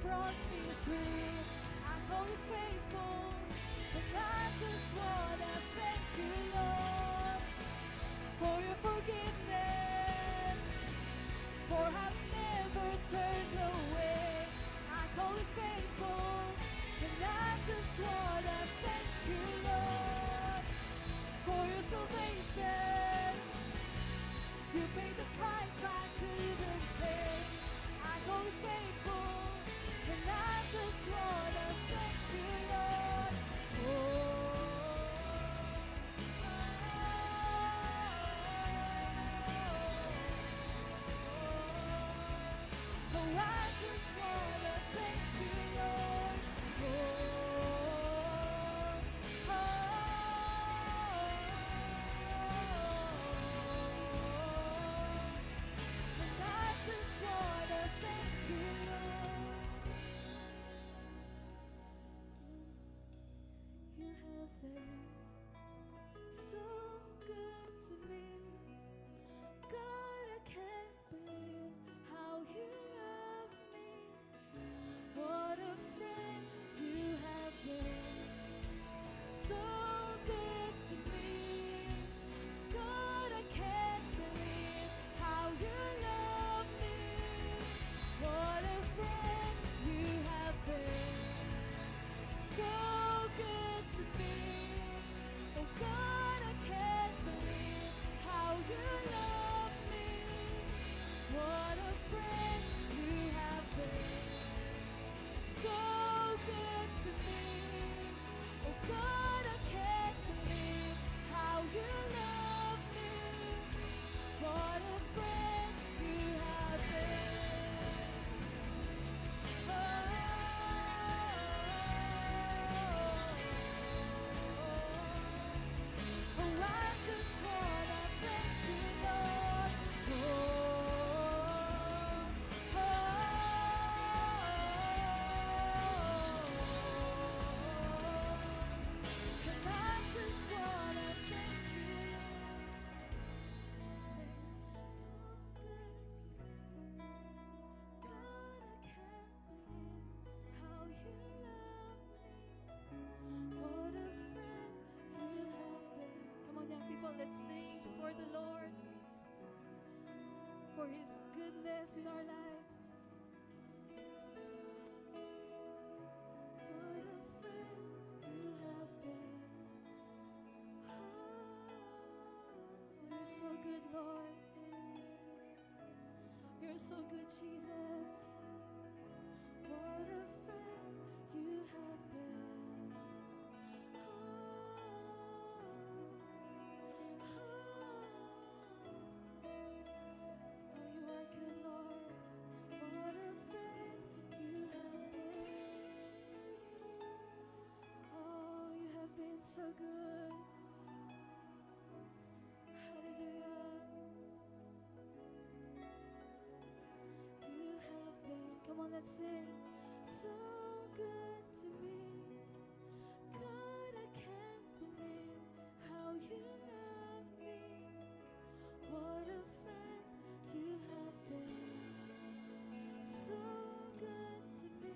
brought me through. I know you're faithful, and I just wanna thank you, Lord, for your forgiveness, for I've never turned away. I call you faithful, and I just wanna thank you, Lord, for your salvation. You paid the price I couldn't pay. I call you faithful, and I just wanna thank you, Lord. I just wanna thank you, Lord. And I just wanna thank you, Lord. You have been so good to me. God, I can't believe how you love me. What a friend you have been. So good to me. God, I can't believe how you love me. What a friend you have been. So good to me. Oh God, I can't believe how you love me. What a friend you have been. So good to me. Oh God, I can't believe how you love me. What a friend you have been. Oh, I just wanna thank you, Lord. And I just wanna thank you, Lord. Say, so good to me. God, I can't believe how you love me. What a friend you have been. Come on, young people, let's sing for the Lord, for His goodness in our life. What a friend you have been. Oh, you're so good, Lord. You're so good, Jesus. What a friend you have been. Oh, you are good, Lord. What a friend you have been. Oh, you have been so good. Hallelujah. You have been. Come on, let's sing. So good to me. God, I can't believe how you love me. What a friend you have been. So good to me.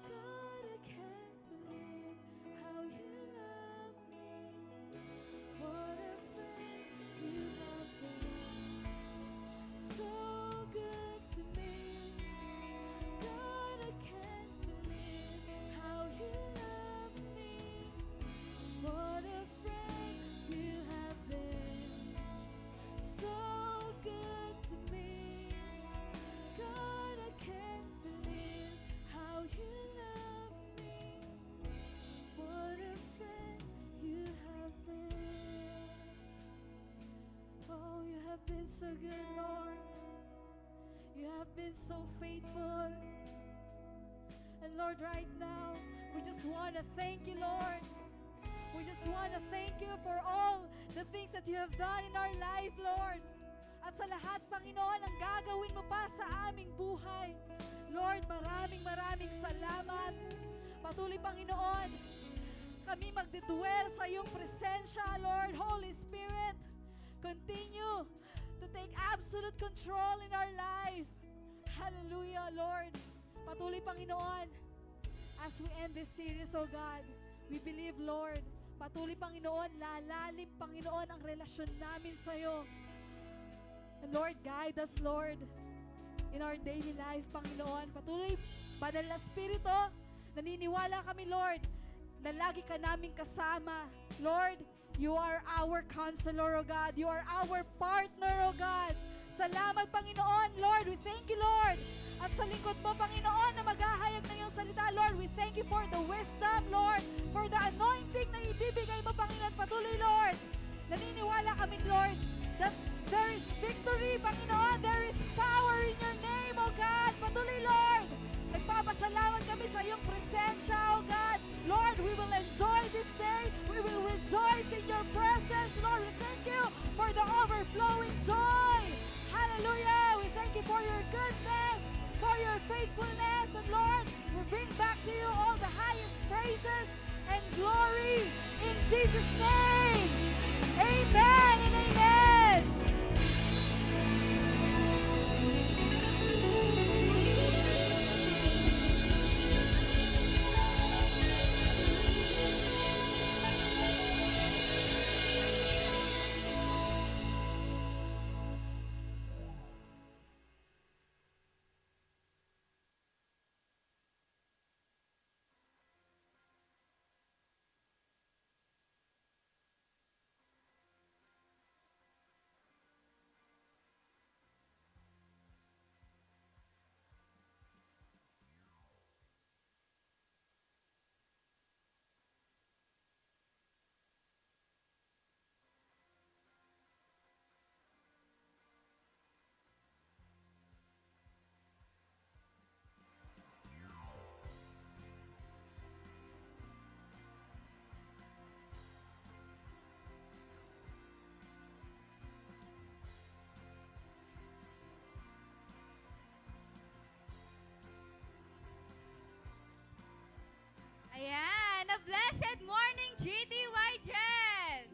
God, I can't believe how you love me. What a friend you have been. So good to me. God, I can't believe how you love me. What a friend you have been. So good to me. God, I can't believe how you love me. What a friend you have been. Oh, you have been so good, Lord. You have been so faithful. And Lord, right now, we just want to thank you, Lord. We just want to thank you for all the things that you have done in our life, Lord. At sa lahat, Panginoon, ang gagawin mo pa sa aming buhay. Lord, maraming salamat. Patuloy, Panginoon, kami magdidwell sa iyong presensya, Lord. Holy Spirit, continue to take absolute control in our life. Hallelujah, Lord. patuloy, Panginoon, as we end this series, oh God, we believe, Lord, patuloy, Panginoon, lalalim, Panginoon, ang relasyon namin sa'yo. And Lord, guide us, Lord, in our daily life, Panginoon. Patuloy, Banal na Espiritu, naniniwala kami, Lord, na lagi ka naming kasama. Lord, you are our counselor, O God. You are our partner, O God. Salamat, Panginoon. Lord, we thank you, Lord. At sa lingkod mo, Panginoon, na maghahayag ng iyong salita, Lord, we thank you for the wisdom, Lord, for the anointing na ibibigay mo, Panginoon. Patuloy, Lord. Naniniwala kami, Lord, that there is victory, Panginoon. There is power in your name, O God. Patuloy, Lord. Nagpapasalamat kami sa iyong presensya, O God. Lord, we will enjoy this day. We will rejoice in your presence. Lord, we thank you for the overflowing joy. Hallelujah. We thank you for your goodness, for your faithfulness. And Lord, we bring back to you all the highest praises and glory in Jesus' name. Amen and amen. Ayan, a blessed morning, GTY Gen!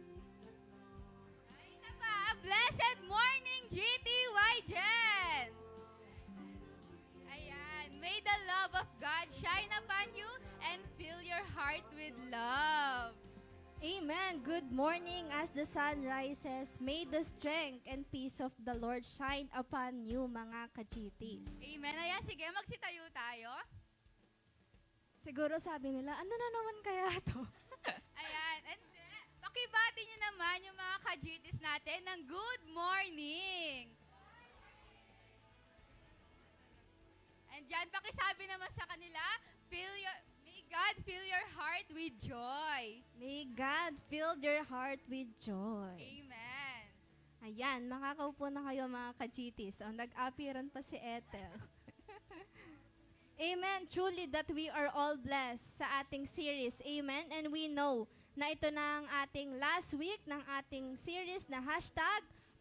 Isa pa, a blessed morning, GTY Gen! Ayan, may the love of God shine upon you and fill your heart with love. Amen. Good morning as the sun rises. May the strength and peace of the Lord shine upon you, mga kajitis. Amen. Ayan, sige, magsitayo tayo. Siguro sabi nila, ano na naman kaya to? Ayan, and pakibati nyo naman yung mga kajitis natin ng good morning. And dyan, pakisabi naman sa kanila, may God fill your heart with joy. May God fill your heart with joy. Amen. Ayan, makakaupo na kayo, mga kajitis. O, nag-appearan pa si Ethel. Amen. Truly that we are all blessed sa ating series. Amen. And we know na ito na ang ating last week ng ating series na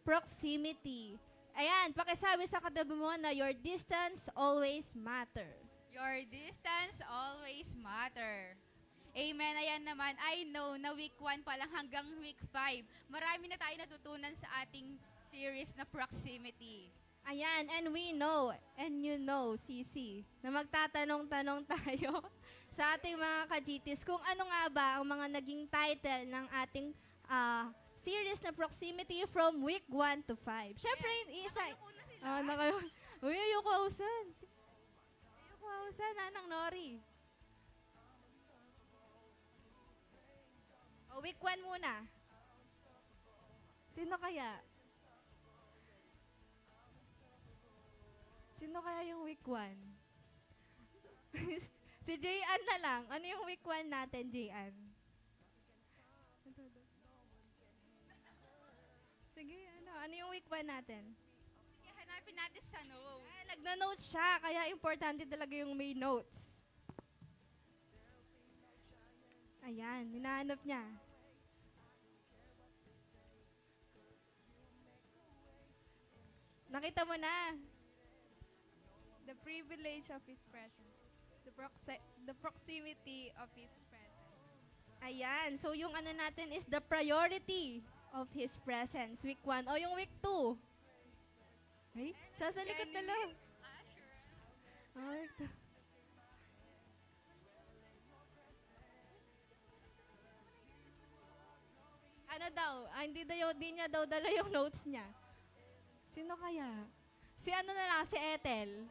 #proximity. Ayan, pakisabi sa katabi mo na your distance always matter. Your distance always matter. Amen. Ayan naman, I know na week 1 pa lang hanggang week 5, marami na tayo natutunan sa ating series na proximity. Ayan, and we know, and you know, Sisi, na magtatanong-tanong tayo sa ating mga kajitis kung ano nga ba ang mga naging title ng ating series na proximity from week 1 to 5. Siyempre, isa... Nakayuko na sila. Uy, ayoko hausan. Ayoko hausan, Nanang Nori. O, week 1 muna. Sino kaya? Sino kaya yung week 1? Si Jayan na lang. Ano yung week 1 natin, Jayan? Sige, ano yung week 1 natin? Sige, hanapin natin sa notes. Nagna-note siya, kaya importante talaga yung may notes. Ayan, hinahanap niya. Nakita mo na. The privilege of His presence. The proximity of His presence. Ayan, so yung ano natin is the priority of His presence. Week 1. O yung week 2. Ay, sasalikot na lang. Sure. Oh, Ano daw? Hindi niya daw dala yung notes niya. Sino kaya? Si ano na lang, si Ethel.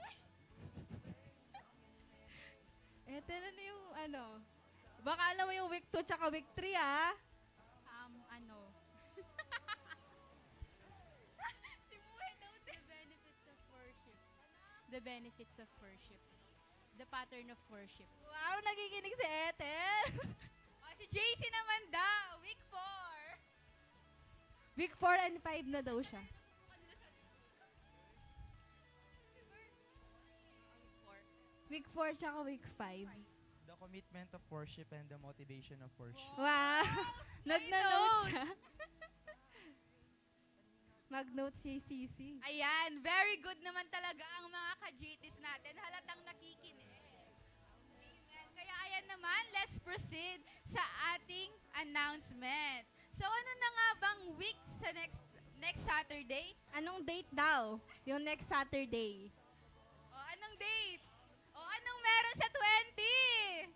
Ethel, ano yung ano? Baka alam mo yung week 2 tsaka week 3, ah. Ano? Si Buhay daw din. The benefits of worship. The benefits of worship. The pattern of worship. Wow, nagiginig si Ethel. Si JC naman daw, week 4. Week 4 and 5 na daw siya. Week 4 tsaka week 5. The commitment of worship and the motivation of worship. Wow! Nag-note note. siya. Mag-note si Sisi. Ayan, very good naman talaga ang mga ka-GTs natin. Halatang nakikinig. Amen. Kaya ayan naman, let's proceed sa ating announcement. So ano na nga bang week sa next Saturday? Anong date daw? Yung next Saturday. O anong date? O anong meron sa 20?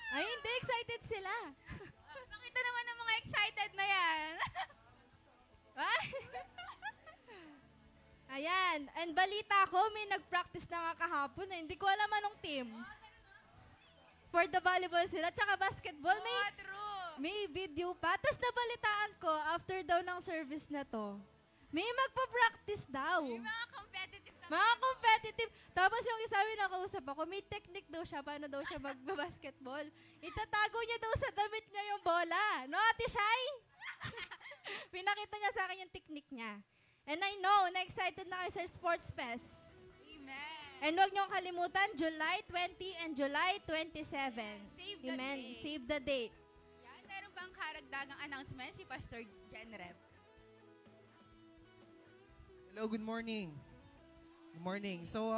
Ay, hindi. Excited sila. Pakita naman ng mga excited na yan. Ay! Ayan. And balita ko, may nag-practice na nga kahapon. Hindi ko alam anong team. For the volleyball sila. Tsaka basketball, True. may video pa. Tapos nabalitaan ko, after daw ng service na to, may magpa-practice daw. Yung mga competitive na Mga competitive. Tapos yung isa may nakausap ako, may technique daw siya, paano daw siya magbabasketball. Itatago niya daw sa damit niya yung bola. No, Ate Shai? Pinakita niya sa akin yung technique niya. And I know, na-excited na kayo sa Sports Fest. Amen. And huwag niyong kalimutan, July 20 and July 27. Save the Amen. date. Save the date. Yan, meron bang karagdagang announcement si Pastor Jenrep? Hello, good morning. Good morning. So,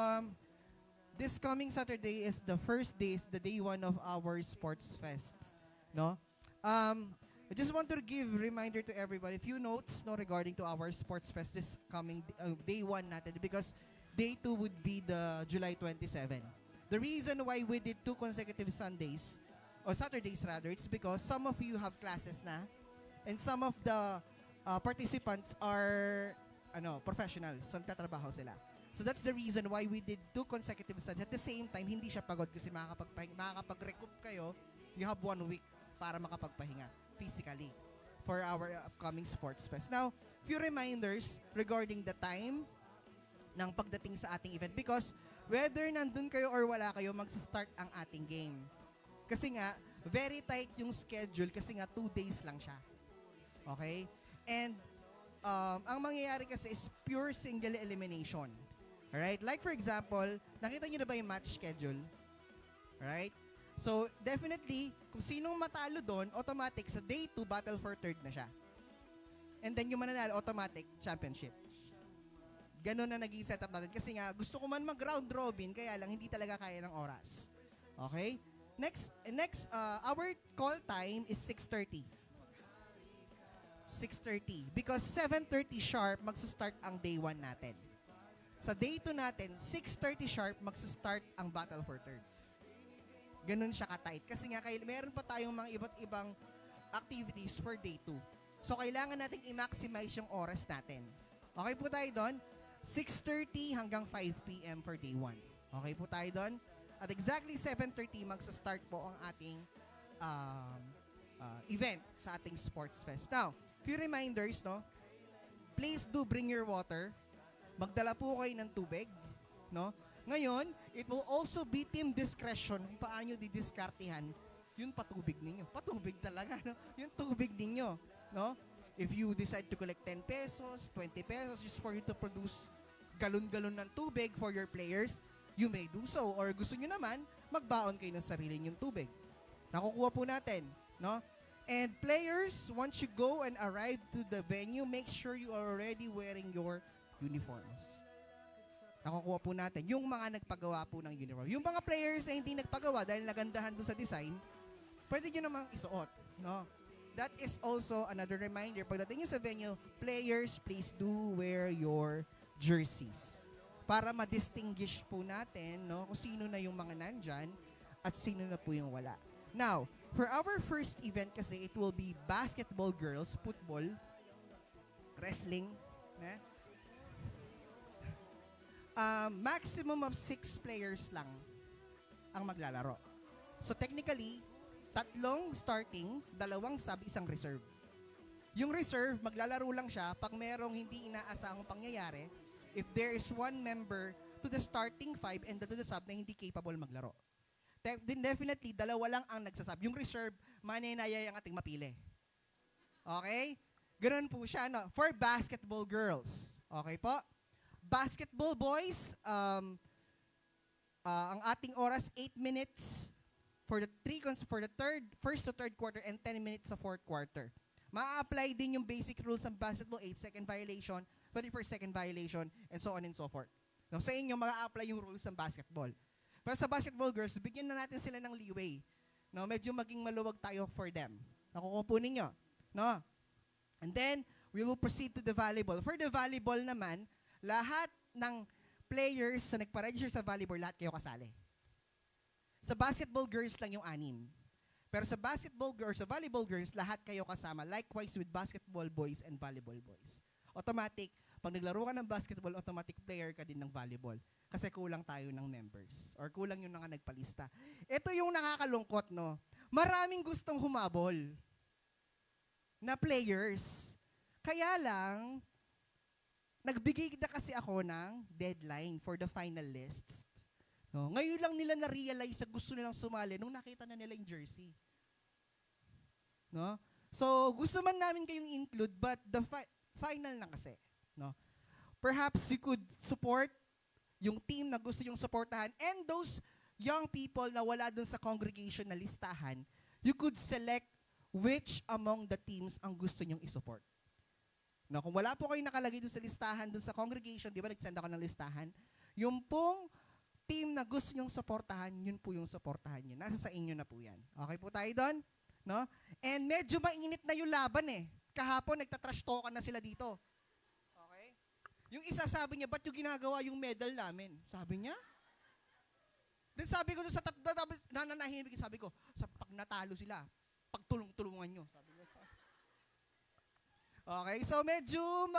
this coming Saturday is the first day, is the day 1 of our Sports Fest. No? I just want to give reminder to everybody, a few notes no, regarding to our Sports Fest this coming day 1 natin because day 2 would be the July 27. The reason why we did 2 consecutive Sundays, or Saturdays rather, it's because some of you have classes na and some of the participants are professionals, so nagtatrabaho sila. So that's the reason why we did 2 consecutive Sundays. At the same time, hindi siya pagod kasi makakapag-recoup kayo. You have 1 week para makapagpahinga physically for our upcoming Sports Fest. Now, few reminders regarding the time ng pagdating sa ating event because whether nandun kayo or wala kayo, mag-start ang ating game. Kasi nga, very tight yung schedule kasi nga 2 days lang siya. Okay? And ang mangyayari kasi is pure single elimination. Alright? Like for example, nakita nyo na ba yung match schedule? Alright? So, definitely, kung sinong matalo doon, automatic, sa day 2, battle for third na siya. And then yung mananalo, automatic, championship. Ganun na naging setup natin. Kasi nga, gusto ko man mag-round robin, kaya lang hindi talaga kaya ng oras. Okay? Next, our call time is 6:30. 6:30. Because 7:30 sharp, magsa-start ang day 1 natin. Sa day 2 natin, 6:30 sharp, magsa-start ang battle for third. Ganun siya ka-tight. Kasi nga, meron pa tayong mga iba't ibang activities for day 2. So, kailangan natin i-maximize yung oras natin. Okay po tayo doon? 6:30 hanggang 5 p.m. for day 1. Okay po tayo doon? At exactly 7:30, magsa-start po ang ating event sa ating Sports Fest. Now, few reminders, no? Please do bring your water. Magdala po kayo ng tubig, no? Ngayon, it will also be team discretion kung paano didiskartehan yung patubig ninyo. Patubig talaga, no? Yung tubig ninyo, no? If you decide to collect 10 pesos, 20 pesos just for you to produce galon-galon ng tubig for your players, you may do so. Or gusto nyo naman, magbaon kayo ng sarili nyong tubig. Nakukuha po natin, no? And players, once you go and arrive to the venue, make sure you are already wearing your uniforms. Nakukuha po natin. Yung mga nagpagawa po ng uniform. Yung mga players na hindi nagpagawa dahil nagandahan dun sa design, pwede nyo namang isuot, no? That is also another reminder. Pagdating nyo sa venue, players, please do wear your jerseys. Para ma-distinguish po natin, no, kung sino na yung mga nandyan at sino na po yung wala. Now, For our first event kasi, it will be basketball girls, football, wrestling, na? Maximum of 6 players lang ang maglalaro. So technically, 3 starting, 2 sub, 1 reserve. Yung reserve, maglalaro lang siya pag merong hindi inaasahang pangyayari if there is 1 member to the starting 5 and to the sub na hindi capable maglaro. Then definitely, 2 lang ang nagsasab. Yung reserve, maninayay ang ating mapili. Okay? Ganun po siya, no? For basketball girls. Okay po? Basketball boys, ang ating oras, 8 minutes for the first to third quarter and 10 minutes sa fourth quarter. Ma-apply din yung basic rules ng basketball, 8-second violation, 21st-second violation, and so on and so forth. No, sa inyo, ma-apply yung rules ng basketball. Pero sa basketball girls, bigyan na natin sila ng leeway. No, medyo maging maluwag tayo for them. Nakukupunin nyo. No? And then, we will proceed to the volleyball. For the volleyball naman, lahat ng players na nagpa-register sa volleyball, lahat kayo kasali. Sa basketball girls lang yung 6. Pero sa basketball girls, sa volleyball girls, lahat kayo kasama. Likewise with basketball boys and volleyball boys. Automatic, pag naglaro ka ng basketball, automatic player ka din ng volleyball. Kasi kulang tayo ng members. Or kulang yung nga nagpalista. Ito yung nakakalungkot, no? Maraming gustong humabol na players. Kaya lang, nagbigay na kasi ako ng deadline for the final lists. No, ngayon lang nila na-realize na gusto nilang sumali nung nakita na nila yung jersey. No? So, gusto man namin kayong include, but the final na kasi. No? Perhaps you could support yung team na gusto yung supportahan and those young people na wala dun sa congregation na listahan, you could select which among the teams ang gusto nyong isupport. No, kung wala po kayo nakalagay dun sa listahan, dun sa congregation, di ba nag-send ako ng listahan, yung pong team na gusto nyong supportahan, yun po yung supportahan nyo. Nasa sa inyo na po yan. Okay po tayo doon? No? And medyo mainit na yung laban eh. Kahapon, nagtatrash talkan na sila dito. Okay? Yung isa sabi niya, ba't yung ginagawa yung medal namin? Sabi niya. Then sabi ko sa nananahimik, sabi ko, sa pag natalo sila, pagtulong-tulungan nyo. Sabi niya. Okay, so medyo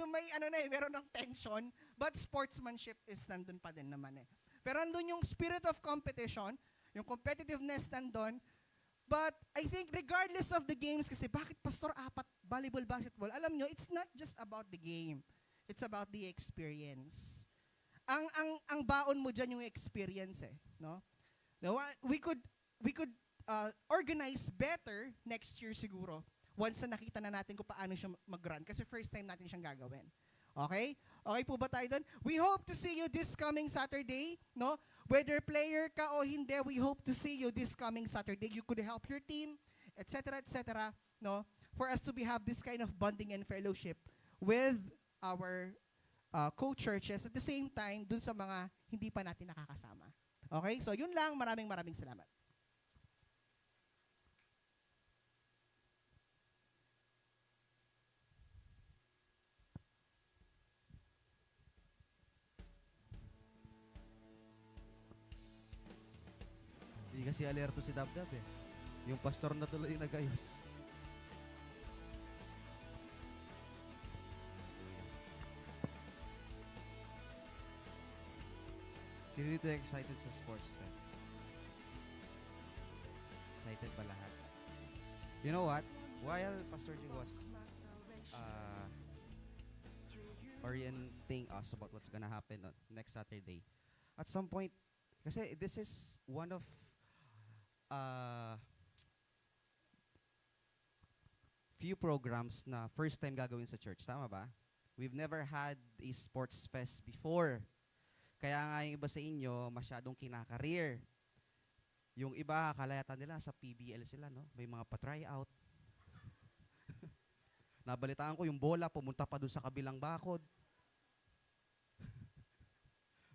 may meron ng tension, but sportsmanship is nandun pa din naman eh. Pero nandun yung spirit of competition, yung competitiveness nandun, but I think regardless of the games, kasi bakit Pastor 4, volleyball, basketball, alam nyo, it's not just about the game. It's about the experience. Ang baon mo dyan yung experience eh. No? Now, we could organize better next year siguro once na nakita na natin kung paano siya mag-run kasi first time natin siyang gagawin. Okay? Okay po ba tayo doon? We hope to see you this coming Saturday, no? Whether player ka o hindi, we hope to see you this coming Saturday. You could help your team, etc., no? For us to have this kind of bonding and fellowship with our co-churches at the same time dun sa mga hindi pa natin nakakasama. Okay? So yun lang, maraming salamat. Hindi kasi alerto si Dabdab eh. Yung pastor na tuloy yung nag-ayos. Sino dito excited sa Sports Fest? Excited ba lahat? You know what? While Pastor G was orienting us about what's gonna happen on next Saturday, at some point, kasi this is one of few programs na first time gagawin sa church. Tama ba? We've never had a sports fest before. Kaya nga yung iba sa inyo, masyadong kinakareer. Yung iba, kalayatan nila sa PBL sila, no? May mga pa-tryout. Nabalitaan ko yung bola, pumunta pa dun sa kabilang bakod.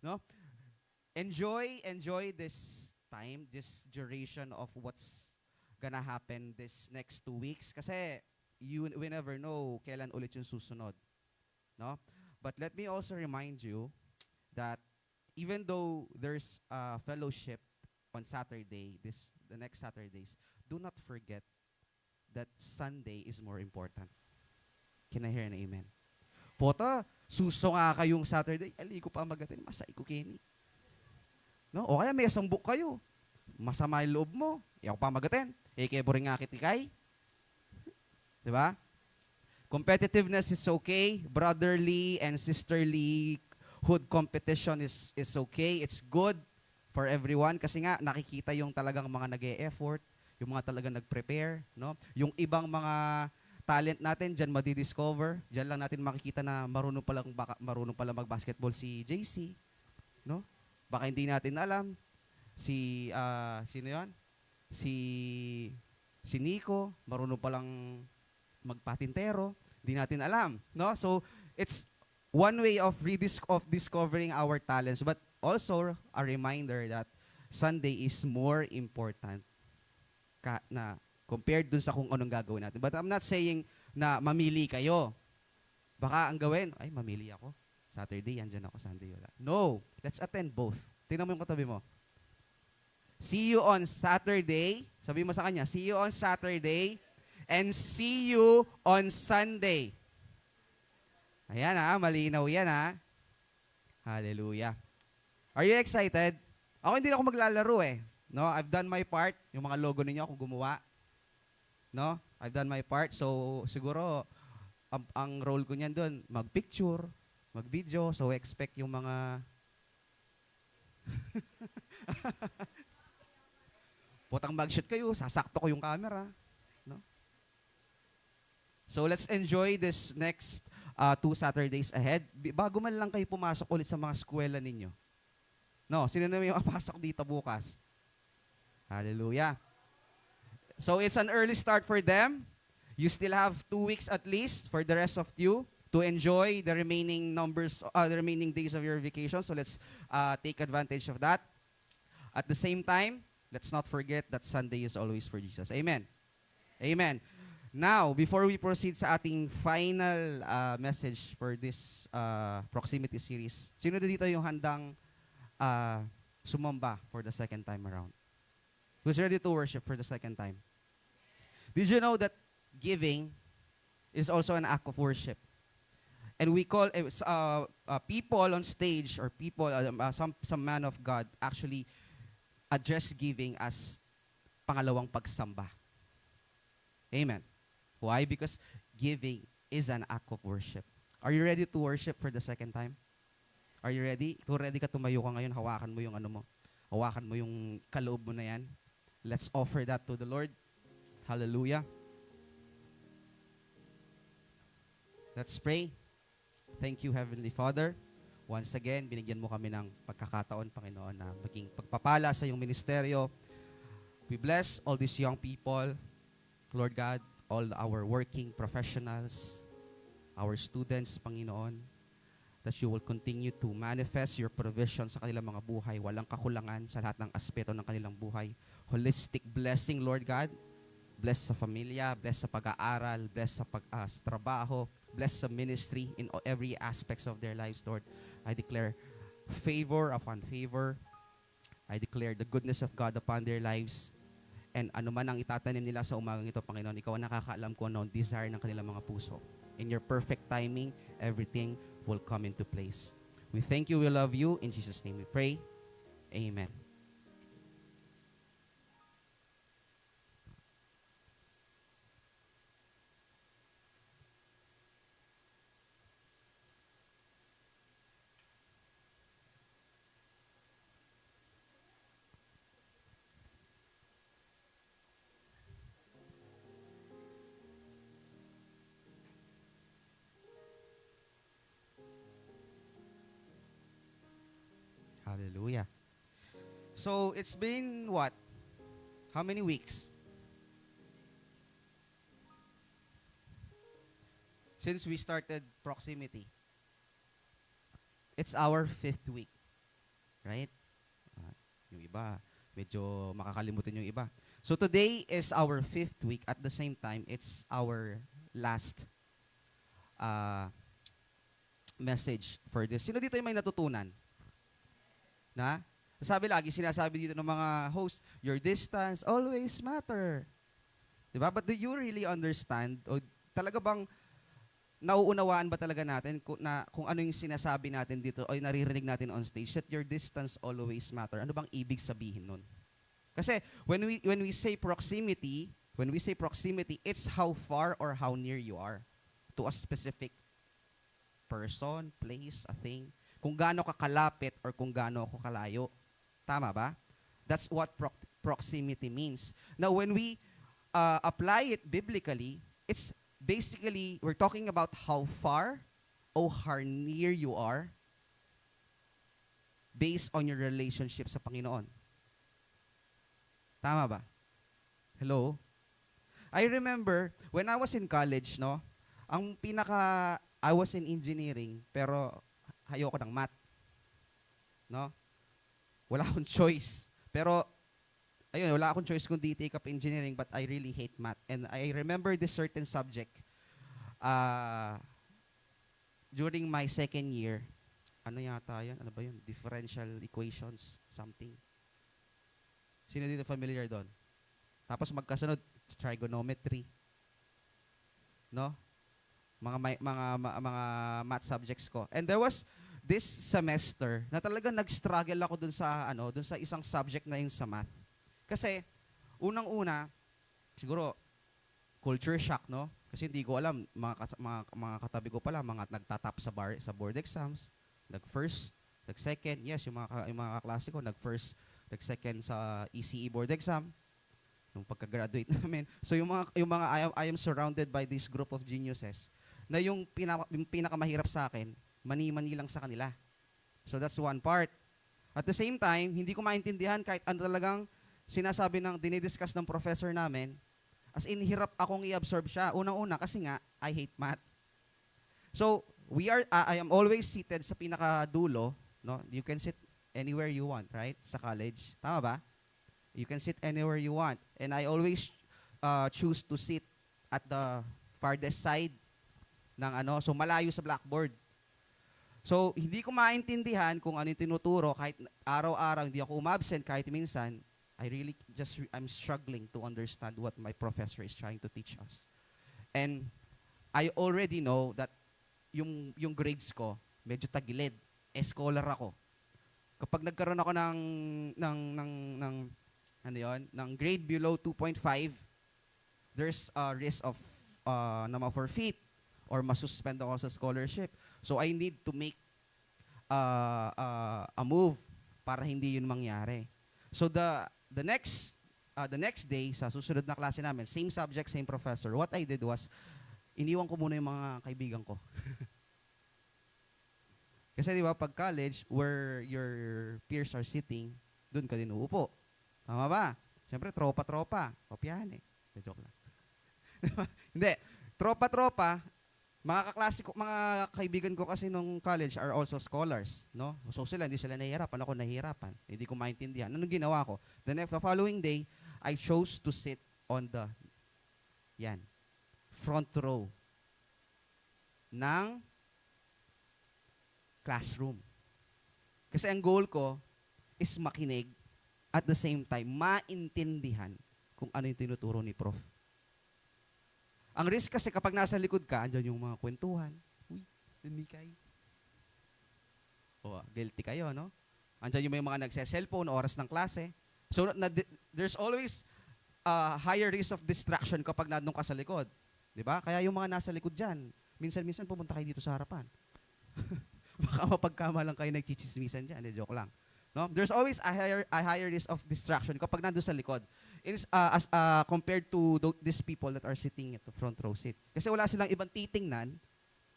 No? Enjoy this time, this duration of what's gonna happen this next 2 weeks. Kasi we never know kailan ulit yung susunod. No? But let me also remind you that even though there's fellowship on Saturday, the next Saturdays, do not forget that Sunday is more important. Can I hear an amen? Pota, suso nga kayong Saturday, ali ko pa magatin, masay ko kini. No? O kaya may sambuk kayo. Masama yung loob mo. Iyaw pa magatin. Keboring nga kitikay. Diba? Competitiveness is okay. Brotherly and sisterly hood competition is okay. It's good for everyone kasi nga nakikita yung talagang mga nag-e-effort, yung mga talagang nag-prepare, no? Yung ibang mga talent natin diyan madi-discover. Diyan lang natin makikita na marunong pala mag-basketball si JC, no? Baka hindi natin alam si sino 'yon? Si Nico, marunong palang magpatintero, hindi natin alam, no? So, it's one way of discovering our talents, but also a reminder that Sunday is more important na compared dun sa kung anong gagawin natin. But I'm not saying na mamili kayo. Baka ang gawin, ay mamili ako. Saturday, andyan ako. Sunday, wala. No, let's attend both. Tingnan mo yung katabi mo. See you on Saturday. Sabi mo sa kanya, see you on Saturday and see you on Sunday. Ayan malinaw yan Hallelujah. Are you excited? Ako hindi na ako maglalaro No, I've done my part. Yung mga logo ninyo ako gumawa. No, I've done my part. So siguro ang role ko niyan doon, mag-picture, mag-video. So expect yung mga putang mag-shoot kayo, sasakto ko yung camera, no? So let's enjoy this next 2 Saturdays ahead. Bago man lang kayo pumasok ulit sa mga eskwela ninyo. No, sino na may mapasok dito bukas? Hallelujah. So it's an early start for them. You still have 2 weeks at least for the rest of you to enjoy the remaining the remaining days of your vacation. So let's take advantage of that. At the same time, let's not forget that Sunday is always for Jesus. Amen. Amen. Now, before we proceed sa ating final message for this proximity series, sino dito yung handang sumamba for the second time around? Who's ready to worship for the second time? Did you know that giving is also an act of worship? And we call people on stage or people, some man of God actually address giving as pangalawang pagsamba. Amen. Why? Because giving is an act of worship. Are you ready to worship for the second time? Are you ready? Kung ready ka, tumayo ka ngayon, hawakan mo yung ano mo. Hawakan mo yung kaloob mo na yan. Let's offer that to the Lord. Hallelujah. Let's pray. Thank you, Heavenly Father. Once again, binigyan mo kami ng pagkakataon, Panginoon, na maging pagpapala sa iyong ministeryo. We bless all these young people, Lord God, all our working professionals, our students, Panginoon, that you will continue to manifest your provision sa kanilang mga buhay. Walang kakulangan sa lahat ng aspeto ng kanilang buhay. Holistic blessing, Lord God. Bless sa pamilya, bless sa pag-aaral, bless sa trabaho, bless sa ministry in every aspects of their lives, Lord. I declare favor upon favor. I declare the goodness of God upon their lives. And ano man ang itatanim nila sa umagang ito, Panginoon, ikaw ang nakakaalam kung ano ang desire ng kanilang mga puso. In your perfect timing, everything will come into place. We thank you, we love you. In Jesus' name we pray. Amen. Hallelujah. So, it's been what? How many weeks? Since we started proximity. It's our 5th week. Right? Yung iba, medyo makakalimutan yung iba. So, today is our 5th week. At the same time, it's our last message for this. Sino dito yung may natutunan? Na? Sinasabi dito ng mga host, your distance always matter. Di ba? But do you really understand? O talaga bang nauunawaan ba talaga natin kung ano yung sinasabi natin dito o yung naririnig natin on stage, that your distance always matter? Ano bang ibig sabihin nun? Kasi when we say proximity, it's how far or how near you are to a specific person, place, a thing. Kung gaano ka kalapit or kung gaano ako kalayo. Tama ba? That's what proximity means. Now, when we apply it biblically, it's basically, we're talking about how far or how near you are based on your relationship sa Panginoon. Tama ba? Hello? I remember, when I was in college, no, I was in engineering, pero ayoko ng math. No? Wala akong choice. Pero, ayun, wala akong choice kundi take up engineering, but I really hate math. And I remember this certain subject during my second year. Ano yata yan? Ano ba yun? Differential equations, something. Sino dito familiar doon? Tapos magkasunod, trigonometry. No? Mga math subjects ko. And there was this semester na talaga nag-struggle ako dun sa isang subject na yung sa math. Kasi unang-una, siguro culture shock, no? Kasi hindi ko alam, mga katabi ko pala, mga nagtatap sa board exams, nag-first, nag-second, yes, yung mga kaklase ko, nag-first, nag-second sa ECE board exam, nung pagka-graduate namin. So yung mga I am surrounded by this group of geniuses, na yung pinakamahirap sa akin, mani-mani lang sa kanila. So that's one part. At the same time, hindi ko maintindihan kahit ano talagang sinasabi dinidiscuss ng professor namin, as in, hirap akong i-absorb siya. Unang-una, kasi nga, I hate math. So, I am always seated sa pinakadulo, no? You can sit anywhere you want, right? Sa college. Tama ba? You can sit anywhere you want. And I always choose to sit at the farthest side ng so malayo sa blackboard. So, hindi ko maintindihan kung ano yung tinuturo kahit araw-araw, hindi ako umabsent kahit minsan. I'm struggling to understand what my professor is trying to teach us. And I already know that yung grades ko, medyo tagilid. Scholar ako. Kapag nagkaroon ako ng grade below 2.5, there's a risk of na ma-forfeit or ma-suspend ako sa scholarship. So I need to make a move para hindi yun mangyari. So the next day, sa susunod na klase namin, same subject, same professor, what I did was, iniwan ko muna yung mga kaibigan ko. Kasi di ba, pag college, where your peers are sitting, dun ka din uupo. Tama ba? Siyempre, tropa-tropa. Kopyahan eh. Joke lang. Hindi. Tropa-tropa, mga kaklase ko, mga kaibigan ko kasi nung college are also scholars, no? So hindi sila nahihirapan, ako nahihirapan. Hindi ko maintindihan. Anong ginawa ko? The following day, I chose to sit on the front row ng classroom. Kasi ang goal ko is makinig at the same time maintindihan kung ano yung tinuturo ni Prof. Ang risk kasi kapag nasa likod ka, andyan yung mga kwentuhan. Uy, Mikay. Guilty kayo, no? Andyan yung mga nagse-cellphone, oras ng klase. So, there's always higher risk of distraction kapag nandun ka sa likod. Diba? Kaya yung mga nasa likod dyan, minsan pumunta kayo dito sa harapan. Baka mapagkamalang kayo nagchichismisan dyan. Joke lang. No? There's always a higher risk of distraction kapag nandun sa likod. As compared to these people that are sitting at the front row seat. Kasi wala silang ibang titingnan,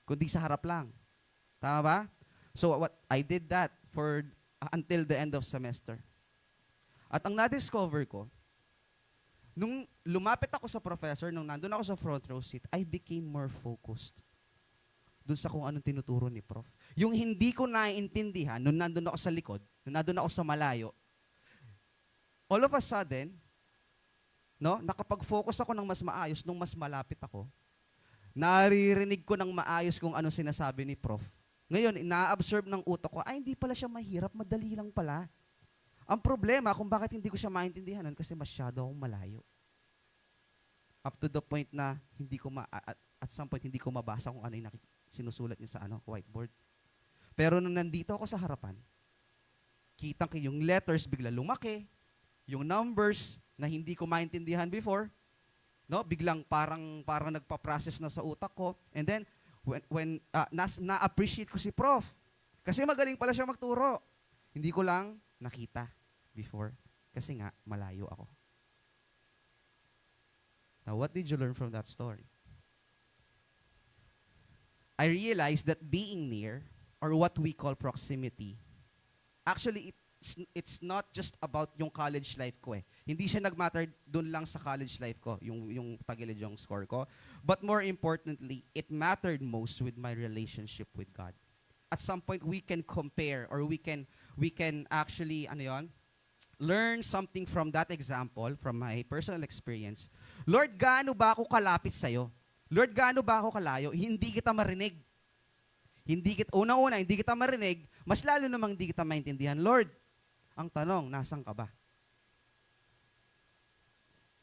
kundi sa harap lang. Tama ba? So what I did that for until the end of semester. At ang na-discover ko, nung lumapit ako sa professor, nung nandun ako sa front row seat, I became more focused dun sa kung anong tinuturo ni Prof. Yung hindi ko naiintindihan, nung nandun ako sa likod, nung nandun ako sa malayo, all of a sudden, no, nakapag-focus ako ng mas maayos nung mas malapit ako. Naririnig ko ng maayos kung ano sinasabi ni Prof. Ngayon, ina-absorb ng utak ko, hindi pala siya mahirap, madali lang pala. Ang problema kung bakit hindi ko siya maintindihan kasi masyado akong malayo. Up to the point na hindi ko at some point hindi ko mabasa kung ano yung sinusulat niya sa whiteboard. Pero nung nandito ako sa harapan, kitang ko yung letters bigla lumaki, yung numbers na hindi ko maintindihan before, no, biglang parang nagpa-process na sa utak ko. And then when na-appreciate ko si Prof. Kasi magaling pala siya magturo. Hindi ko lang nakita before kasi nga malayo ako. Now, what did you learn from that story? I realized that being near, or what we call proximity, actually, it's not just about yung college life ko eh. Hindi siya nag-matter dun lang sa college life ko, yung tagilid yung score ko. But more importantly, it mattered most with my relationship with God. At some point, we can compare, or we can actually, learn something from that example, from my personal experience. Lord, gaano ba ako kalapit sa'yo? Lord, gaano ba ako kalayo? Hindi kita marinig. Una-una, hindi kita marinig, mas lalo namang hindi kita maintindihan. Lord, ang tanong, nasan ka ba?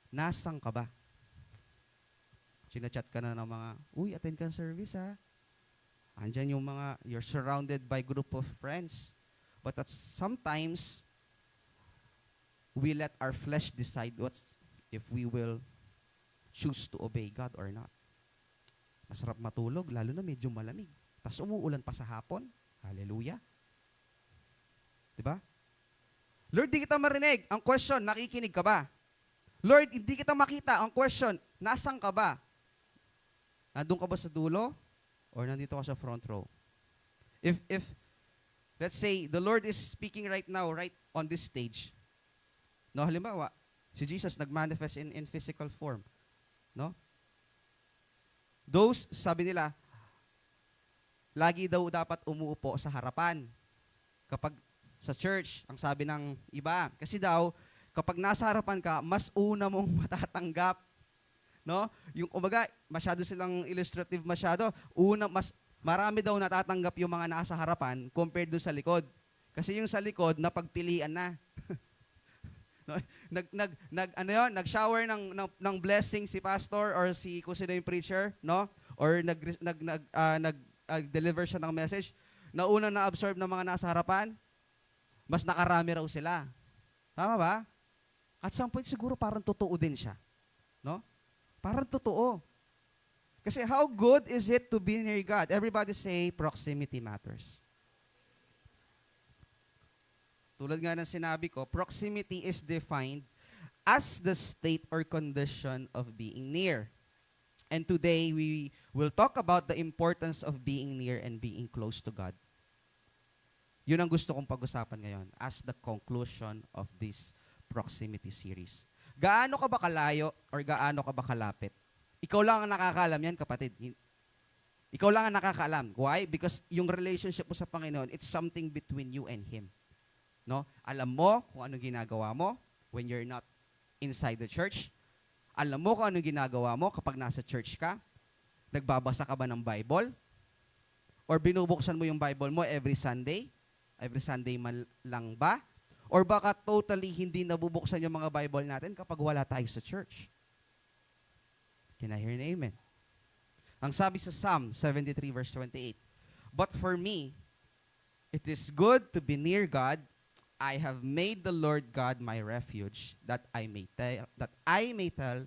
Nasan ka ba? Sinachat ka na ng mga, attend ka service ha. Andyan yung mga, you're surrounded by group of friends. But sometimes, we let our flesh decide if we will choose to obey God or not. Masarap matulog, lalo na medyo malamig. Tapos umuulan pa sa hapon. Hallelujah. Diba? Lord, di kita marinig. Ang question, nakikinig ka ba? Lord, hindi kita makita. Ang question, nasan ka ba? Nandun ka ba sa dulo? Or nandito ka sa front row? If let's say, the Lord is speaking right now, right on this stage. No, halimbawa, si Jesus nag-manifest in physical form. No? Those, sabi nila, lagi daw dapat umuupo sa harapan. Kapag sa church, ang sabi ng iba, kasi daw, kapag nasa harapan ka, mas una mong matatanggap. No? Yung umaga, masyado silang illustrative masyado. Marami daw natatanggap yung mga nasa harapan compared do sa likod. Kasi yung sa likod, napagpilian na. No? Nag-shower ng blessing si pastor or si kung sino yung preacher, no? Or nag-deliver siya ng message. Na unang na-absorb ng mga nasa harapan, mas nakarami raw sila. Tama ba? At some point siguro parang totoo din siya. No? Parang totoo. Kasi how good is it to be near God? Everybody say proximity matters. Tulad nga ng sinabi ko, proximity is defined as the state or condition of being near. And today, we will talk about the importance of being near and being close to God. Yun ang gusto kong pag-usapan ngayon as the conclusion of this proximity series. Gaano ka ba kalayo or gaano ka ba kalapit? Ikaw lang ang nakakaalam yan, kapatid. Ikaw lang ang nakakaalam. Why? Because yung relationship mo sa Panginoon, it's something between you and Him. No? Alam mo kung anong ginagawa mo when you're not inside the church. Alam mo kung anong ginagawa mo kapag nasa church ka. Nagbabasa ka ba ng Bible? Or binubuksan mo yung Bible mo every Sunday? Every Sunday man lang ba? Or baka totally hindi nabubuksan yung mga Bible natin kapag wala tayo sa church? Can I hear an amen? Ang sabi sa Psalm 73 verse 28, "But for me, it is good to be near God. I have made the Lord God my refuge, that I may tell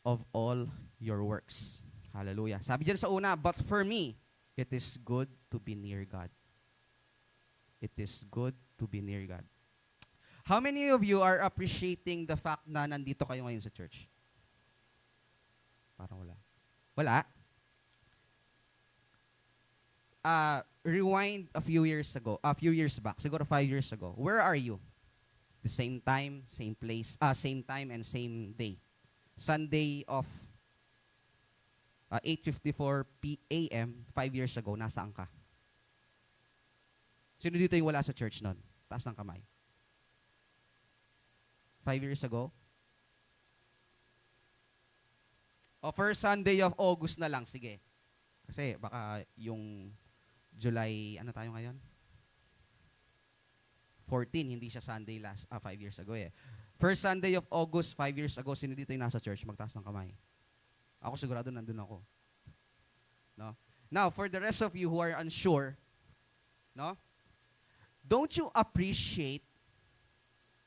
of all your works." Hallelujah. Sabi dyan sa una, but for me, it is good to be near God. It is good to be near God. How many of you are appreciating the fact na nandito kayo ngayon sa church? Parang wala. Wala? Rewind a few years back, siguro 5 years ago. Where are you? The same time, same place, same time and same day. Sunday of 8:54 p.m. 5 years ago, nasaan ka? Sino dito yung wala sa church nun? Taas ng kamay. 5 years ago? O first Sunday of August na lang, sige. Kasi baka yung July, ano tayo ngayon? 14, hindi siya Sunday 5 years ago eh. First Sunday of August, 5 years ago, sino dito yung nasa church? Magtaas ng kamay. Ako sigurado nandun ako. No? Now, for the rest of you who are unsure, no? Don't you appreciate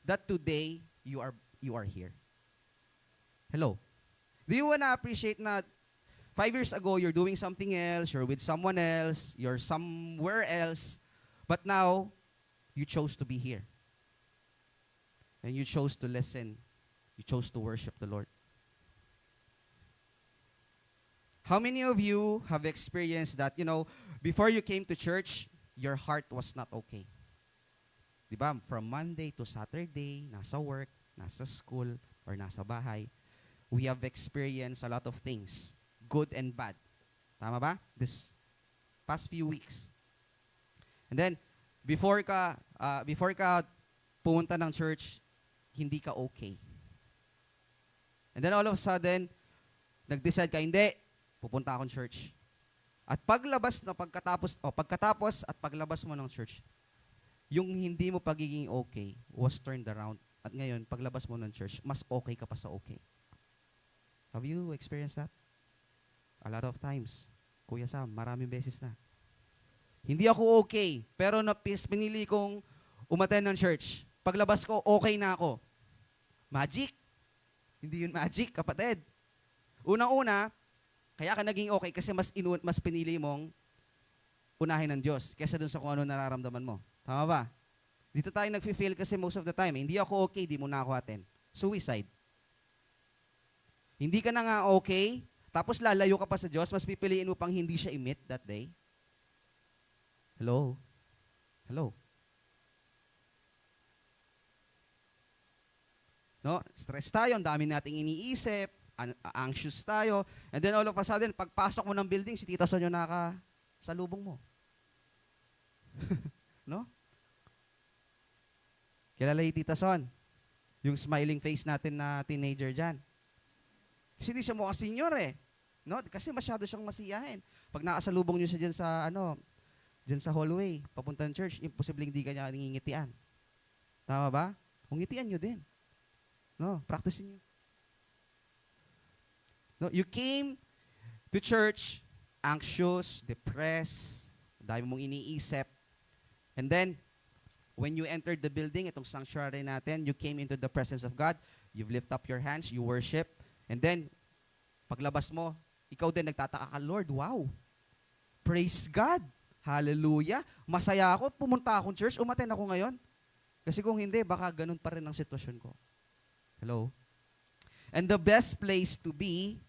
that today you are here? Hello. Do you wanna appreciate na 5 years ago you're doing something else, you're with someone else, you're somewhere else, but now you chose to be here. And you chose to listen. You chose to worship the Lord. How many of you have experienced that, before you came to church, your heart was not okay? Diba? From Monday to Saturday, nasa work, nasa school, or nasa bahay, we have experienced a lot of things, good and bad. Tama ba? This past few weeks. And then, before ka pumunta ng church, hindi ka okay. And then all of a sudden, nag-decide ka, hindi, pupunta akong church. At pagkatapos at paglabas mo ng church, yung hindi mo pagiging okay was turned around. At ngayon, paglabas mo ng church, mas okay ka pa sa okay. Have you experienced that? A lot of times. Kuya Sam, maraming beses na. Hindi ako okay, pero pinili kong umattend ng church. Paglabas ko, okay na ako. Magic? Hindi yun magic, kapatid. Unang-una, kaya ka naging okay kasi mas pinili mong unahin ng Diyos kaysa dun sa kung ano nararamdaman mo. Tama ba? Dito tayo nag-fail kasi most of the time. Hindi ako okay, di mo na ako attend. Suicide. Hindi ka na nga okay, tapos lalayo ka pa sa Diyos, mas pipiliin mo pang hindi siya i-meet that day. Hello? Hello? No? Stress tayo, ang dami nating iniisip, anxious tayo, and then all of a sudden, pagpasok mo ng building, si Tita Son yung nakasalubong mo. No? Kilala yung Tita Son? Yung smiling face natin na teenager dyan. Kasi hindi siya mukha senior eh. No? Kasi masyado siyang masiyahin. Pag nakasalubong niyo siya dyan sa hallway, papunta ng church, imposible hindi ka niya nangingitian. Tama ba? Ungitian niyo din. No, practice niyo. No, you came to church anxious, depressed, dahil mong iniisip. And then, when you entered the building, itong sanctuary natin, you came into the presence of God, you've lift up your hands, you worship, and then, paglabas mo, ikaw din nagtataka ka, Lord, wow, praise God, hallelujah, masaya ako, pumunta akong church, umattend ako ngayon. Kasi kung hindi, baka ganun pa rin ang sitwasyon ko. Hello? And the best place to be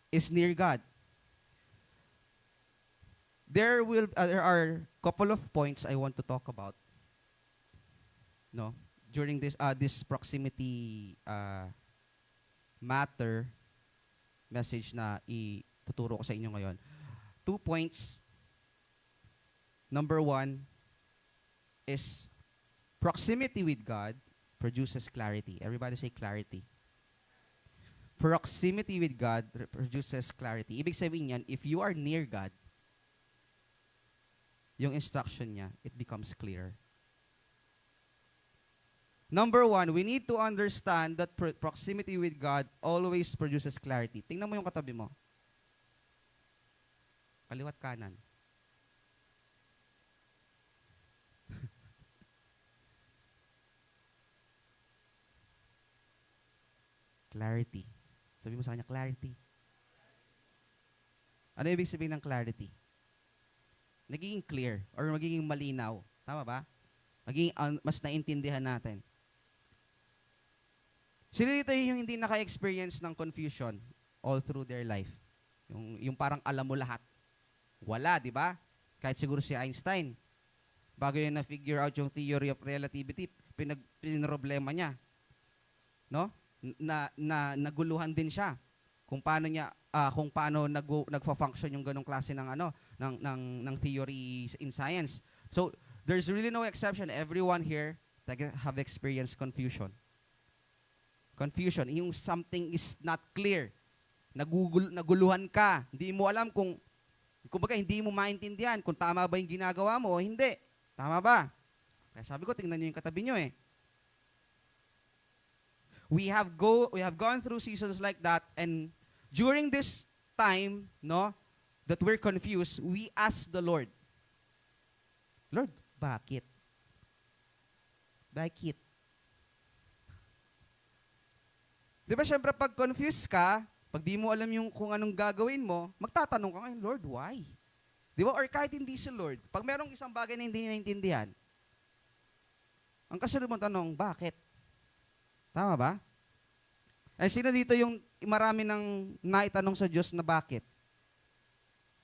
is near God. There are a couple of points I want to talk about. No, during this proximity matter message na ituturo ko sa inyo ngayon. 2 points. Number 1 is proximity with God produces clarity. Everybody say clarity. Proximity with God produces clarity. Ibig sabihin yan, if you are near God, yung instruction niya, it becomes clear. Number 1, we need to understand that proximity with God always produces clarity. Tingnan mo yung katabi mo. Kaliwat kanan. Clarity. Sabi mo sa kanya, clarity. Ano ibig sabihin ng clarity? Nagiging clear or magiging malinaw. Tama ba? Magiging mas naintindihan natin. Sino dito yung hindi naka-experience ng confusion all through their life? Yung parang alam mo lahat. Wala, di ba? Kahit siguro si Einstein, bago yun na-figure out yung theory of relativity, pinroblema niya. No? Naguluhan din siya kung paano nagfa-function yung ganong klase ng theory in science. So there's really no exception. Everyone here have experienced confusion. Confusion, yung something is not clear. Naguluhan ka. Hindi mo alam kumbaga hindi mo maintindihan kung tama ba yung ginagawa mo o hindi. Tama ba? Kaya sabi ko, tingnan niyo yung katabi niyo eh. We have gone through seasons like that, and during this time, no, that we're confused, we ask the Lord, Lord, bakit? Bakit? Di ba syempre pag confused ka, pag di mo alam yung kung anong gagawin mo, magtatanong ka ngayon, Lord, why? Di ba? Or kahit hindi si Lord, pag merong isang bagay na hindi naintindihan, ang kasunod mo tanong, bakit? Tama ba? Eh, sino dito yung marami nang naitanong sa Diyos na bakit?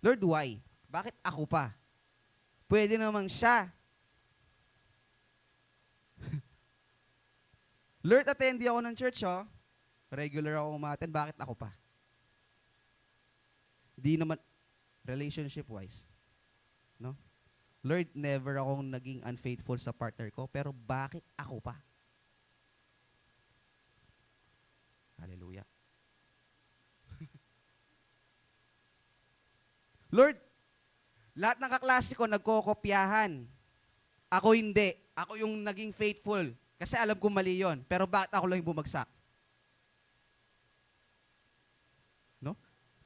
Lord, why? Bakit ako pa? Pwede namang siya. Lord, attendee ako ng church, oh. Regular ako umaten, bakit ako pa? Di naman, relationship-wise. No? Lord, never akong naging unfaithful sa partner ko, pero bakit ako pa? Hallelujah. Lord, lahat ng kaklase ko nagkokopyahan. Ako hindi. Ako yung naging faithful. Kasi alam ko mali yon. Pero bakit ako lang yung bumagsak? No?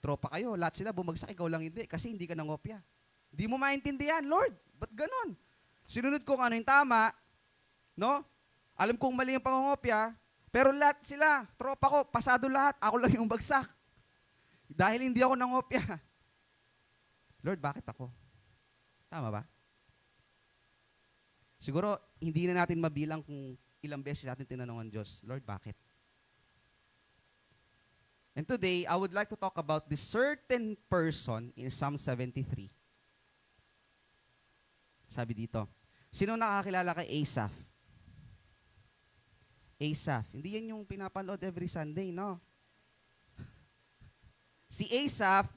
Tropa kayo. Lahat sila bumagsak. Ikaw lang hindi. Kasi hindi ka nangopya. Hindi mo maintindihan. Lord, ba't ganun? Sinunod ko kung ano yung tama. No? Alam kong mali yung pangongopya. Pero lahat sila, tropa ko, pasado lahat. Ako lang yung bagsak. Dahil hindi ako nangopya. Lord, bakit ako? Tama ba? Siguro, hindi na natin mabilang kung ilang beses natin tinanong ang Diyos, Lord, bakit? And today, I would like to talk about this certain person in Psalm 73. Sabi dito, sino nakakilala kay Asaph? Asaph. Hindi yan yung pinapanood every Sunday, no? Si Asaph,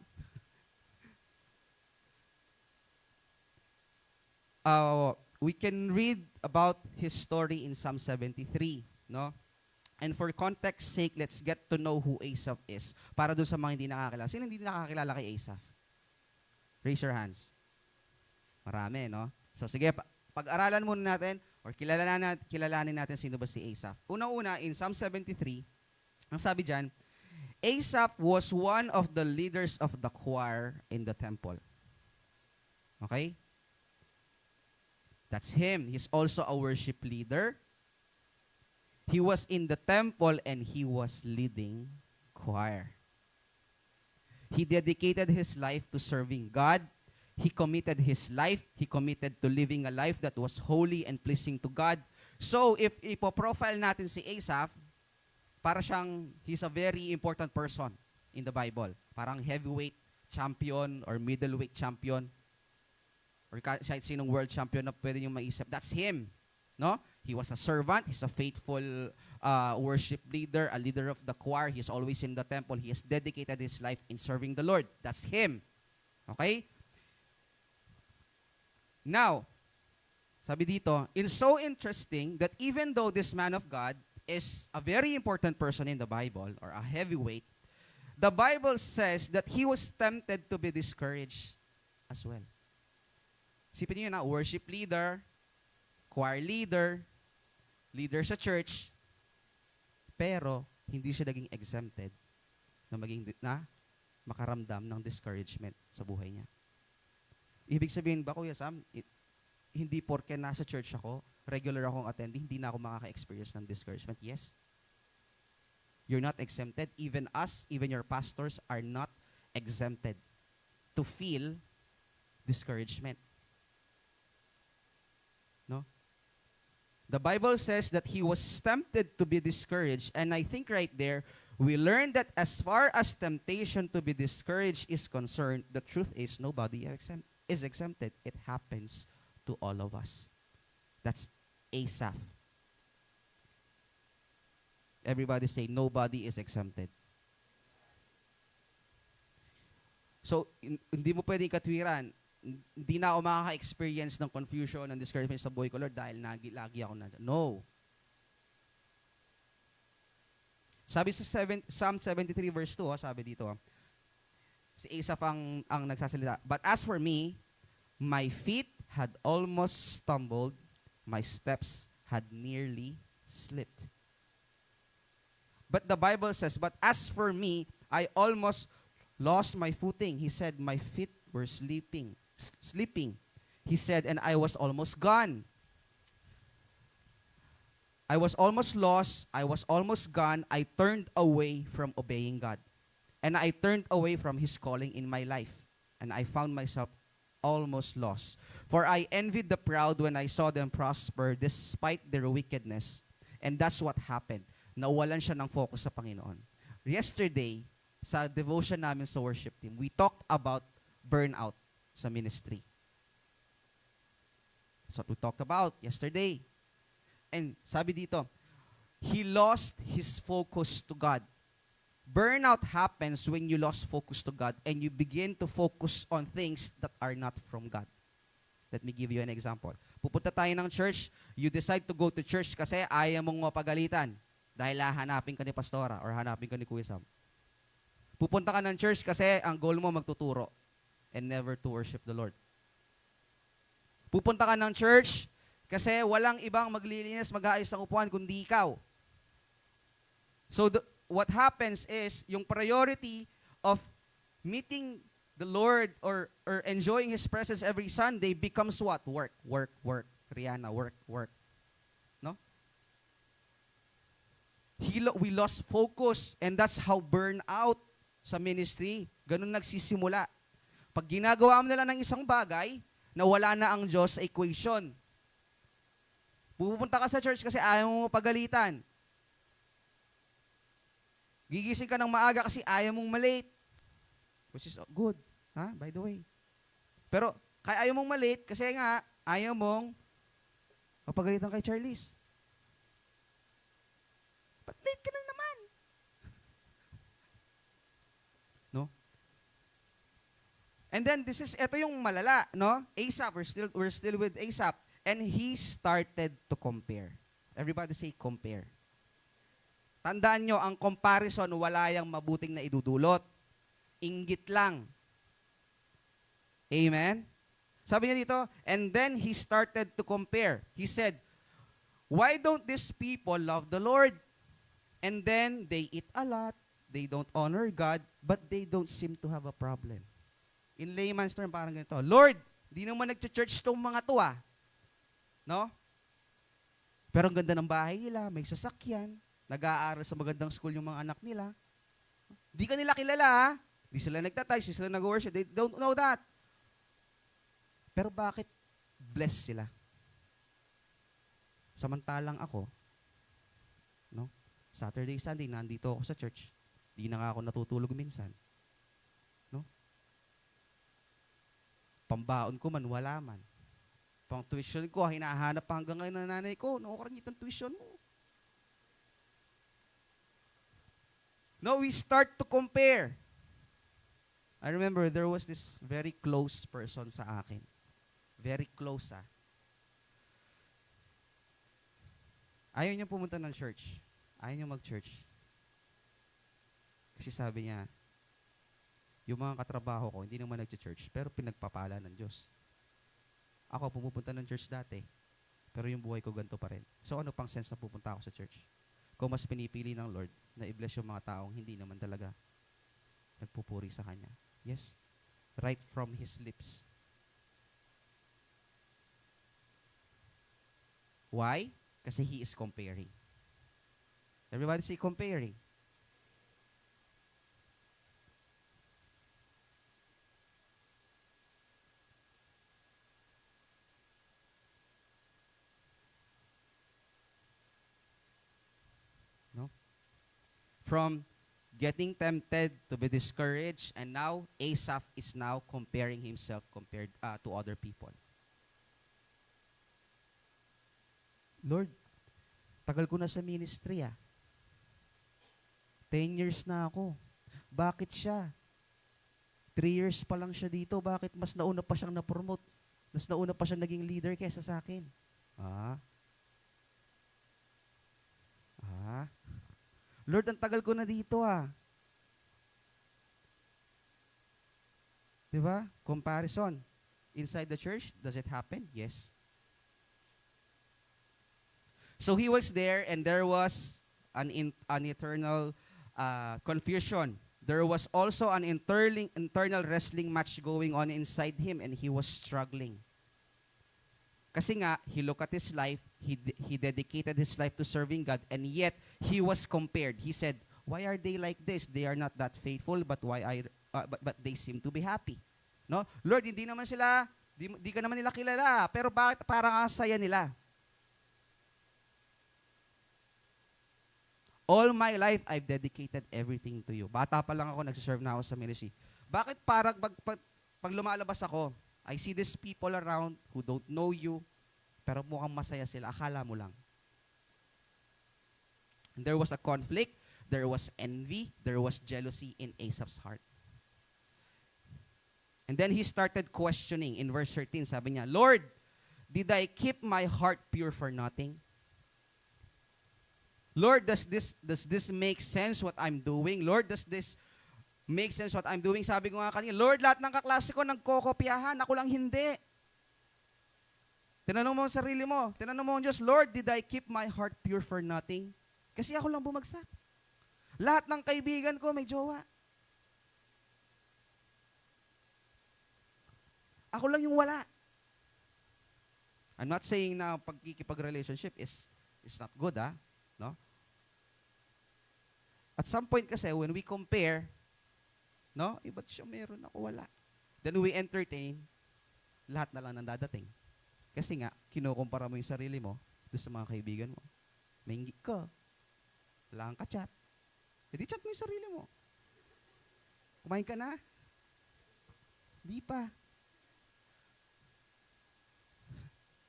we can read about his story in Psalm 73, no? And for context sake, let's get to know who Asaph is. Para doon sa mga hindi nakakilala. Sino hindi nakakilala kay Asaph? Raise your hands. Marami, no? So sige, pag-aralan muna natin or kilalanin natin sino ba si Asaph. Unang-una, in Psalm 73, ang sabi dyan, Asaph was one of the leaders of the choir in the temple. Okay? That's him. He's also a worship leader. He was in the temple and he was leading choir. He dedicated his life to serving God. He committed his life. He committed to living a life that was holy and pleasing to God. So, if ipo-profile natin si Asaph, para siyang, he's a very important person in the Bible. Parang heavyweight champion or middleweight champion. Or kahit sinong world champion na pwede nyo maisip. That's him. No? He was a servant. He's a faithful worship leader, a leader of the choir. He's always in the temple. He has dedicated his life in serving the Lord. That's him. Okay? Now, sabi dito, it's so interesting that even though this man of God is a very important person in the Bible, or a heavyweight, the Bible says that he was tempted to be discouraged as well. Isipin niyo na, worship leader, choir leader, leader sa church, pero hindi siya naging exempted na makaramdam ng discouragement sa buhay niya. Ibig sabihin ba, Kuya Sam, hindi porke nasa church ako, regular akong attending, hindi na ako makaka-experience ng discouragement? Yes. You're not exempted. Even us, even your pastors are not exempted to feel discouragement. No? The Bible says that he was tempted to be discouraged, and I think right there, we learn that as far as temptation to be discouraged is concerned, the truth is nobody is exempted. It happens to all of us. That's Asaph. Everybody say, nobody is exempted. So, hindi mo pwedeng katwiran. Hindi na ako makaka-experience ng confusion, ng discouragement sa buhay ko, Lord, dahil lagi ako nandiyan. No. Sabi sa Psalm 73 verse 2, sabi dito, si Asaph ang nagsasalita. But as for me, my feet had almost stumbled, my steps had nearly slipped. But the Bible says, but as for me, I almost lost my footing. He said, my feet were sleeping. He said, and I was almost gone. I was almost lost. I was almost gone. I turned away from obeying God. And I turned away from His calling in my life. And I found myself almost lost. For I envied the proud when I saw them prosper despite their wickedness. And that's what happened. Nawalan siya ng focus sa Panginoon. Yesterday, sa devotion namin sa worship team, we talked about burnout sa ministry. That's what we talked about yesterday. And sabi dito, he lost his focus to God. Burnout happens when you lost focus to God and you begin to focus on things that are not from God. Let me give you an example. Pupunta tayo ng church, you decide to go to church kasi ayaw mong mapagalitan dahil hahanapin ka ni pastora or hanapin ka ni Kuya Sam. Pupunta ka ng church kasi ang goal mo magtuturo and never to worship the Lord. Pupunta ka ng church kasi walang ibang maglilinis, mag-aayos ng upuan kundi ikaw. So what happens is, yung priority of meeting the Lord or enjoying His presence every Sunday becomes what? Work. Rihanna, work. No? We lost focus and that's how burnout sa ministry. Ganun nagsisimula. Pag ginagawa mo nila ng isang bagay, na wala na ang Diyos sa equation. Pupunta ka sa church kasi ayaw mo mapagalitan. Gigising ka ng maaga kasi ayaw mong malate. Which is good, by the way. Pero kaya ayaw mong malate kasi nga ayaw mong mapagalitan kay Charlize. But late ka na naman. No? And then ito yung malala, no? Asaph, we're still with Asaph. And he started to compare. Everybody say compare. Tandaan nyo, ang comparison, wala yang mabuting na idudulot. Inggit lang. Amen? Sabi niya dito, and then he started to compare. He said, why don't these people love the Lord? And then they eat a lot, they don't honor God, but they don't seem to have a problem. In layman's term, parang ganito, Lord, di naman nag-church tong mga to No? Pero ang ganda ng bahay nila, may sasakyan, nag-aaral sa magandang school yung mga anak nila. Di ka nila kilala, di sila nagtatay, di sila nag-worship, they don't know that. Pero bakit blessed sila? Samantalang ako, no? Saturday, Sunday, nandito ako sa church. Di na nga ako natutulog minsan. No? Pambaon ko man, wala man. Pang tuition ko, hinahanap pa hanggang ngayon ng nanay ko, nakukarangit ang tuition mo. No, we start to compare. I remember there was this very close person sa akin. Very close, Ayaw niya pumunta ng church. Ayaw niya mag-church. Kasi sabi niya, yung mga katrabaho ko, hindi naman nag-church, pero pinagpapala ng Diyos. Ako, pumupunta ng church dati, pero yung buhay ko ganito pa rin. So ano pang sense na pupunta ako sa church? Kung mas pinipili ng Lord na i-bless yung mga taong hindi naman talaga nagpupuri sa Kanya. Yes? Right from His lips. Why? Kasi He is comparing. Everybody say comparing. No? From getting tempted to be discouraged, and now Asaph is now comparing himself compared to other people. Lord, tagal ko na sa ministry 10 years na ako. Bakit siya? 3 years pa lang siya dito. Bakit mas nauna pa siyang na-promote? Mas nauna pa siyang naging leader kaysa sa akin. Lord, ang tagal ko na dito Diba? Comparison. Inside the church, does it happen? Yes. So he was there and there was an eternal confusion there was also an internal wrestling match going on inside him and he was struggling. Kasi nga, he looked at his life, he dedicated his life to serving God, and yet, he was compared. He said, why are they like this? They are not that faithful, but but they seem to be happy. No? Lord, hindi naman sila, di ka naman nila kilala, pero bakit parang ang saya nila? All my life, I've dedicated everything to you. Bata pa lang ako, nagsiserve na ako sa ministry. Bakit parang pag lumalabas ako, I see these people around who don't know you, pero mukhang masaya sila. Akala mo lang. And there was a conflict, there was envy, there was jealousy in Asaph's heart. And then he started questioning. In verse 13, sabi niya, Lord, did I keep my heart pure for nothing? Lord, does this make sense what I'm doing? Lord, does this make sense what I'm doing? Sabi ko nga kanina, Lord, lahat ng kaklase ko nagkokopyahan, ako lang hindi. Tinanong mo ang sarili mo, tinanong mo ang Diyos, Lord, did I keep my heart pure for nothing? Kasi ako lang bumagsak. Lahat ng kaibigan ko may jowa. Ako lang yung wala. I'm not saying na pagkikipag-relationship is not good, no? At some point kasi, when we compare, no? Ba't siya meron, ako wala. Then we entertain, lahat na lang nang dadating. Kasi nga, kinukumpara mo yung sarili mo doon sa mga kaibigan mo. Maingit ka. Wala kang ka-chat. Hindi chat mo yung sarili mo. Kumain ka na? Di pa.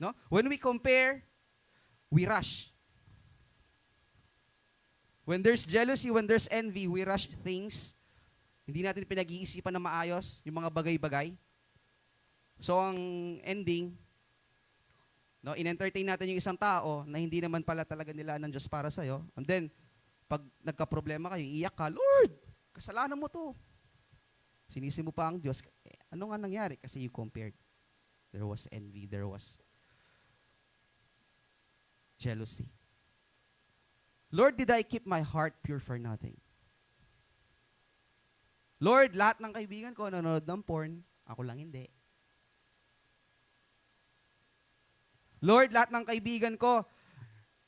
No? When we compare, we rush. When there's jealousy, when there's envy, we rush things. Hindi natin pinag-iisipan na maayos yung mga bagay-bagay. So, ang ending, no, in-entertain natin yung isang tao na hindi naman pala talaga nila ng Diyos para sa'yo. And then, pag nagka-problema kayo, iiyak ka, Lord, kasalanan mo to. Sinisi mo pa ang Diyos. Ano nga nangyari? Kasi you compared. There was envy, there was jealousy. Lord, did I keep my heart pure for nothing? Lord, lahat ng kaibigan ko nanonood ng porn, ako lang hindi. Lord, lahat ng kaibigan ko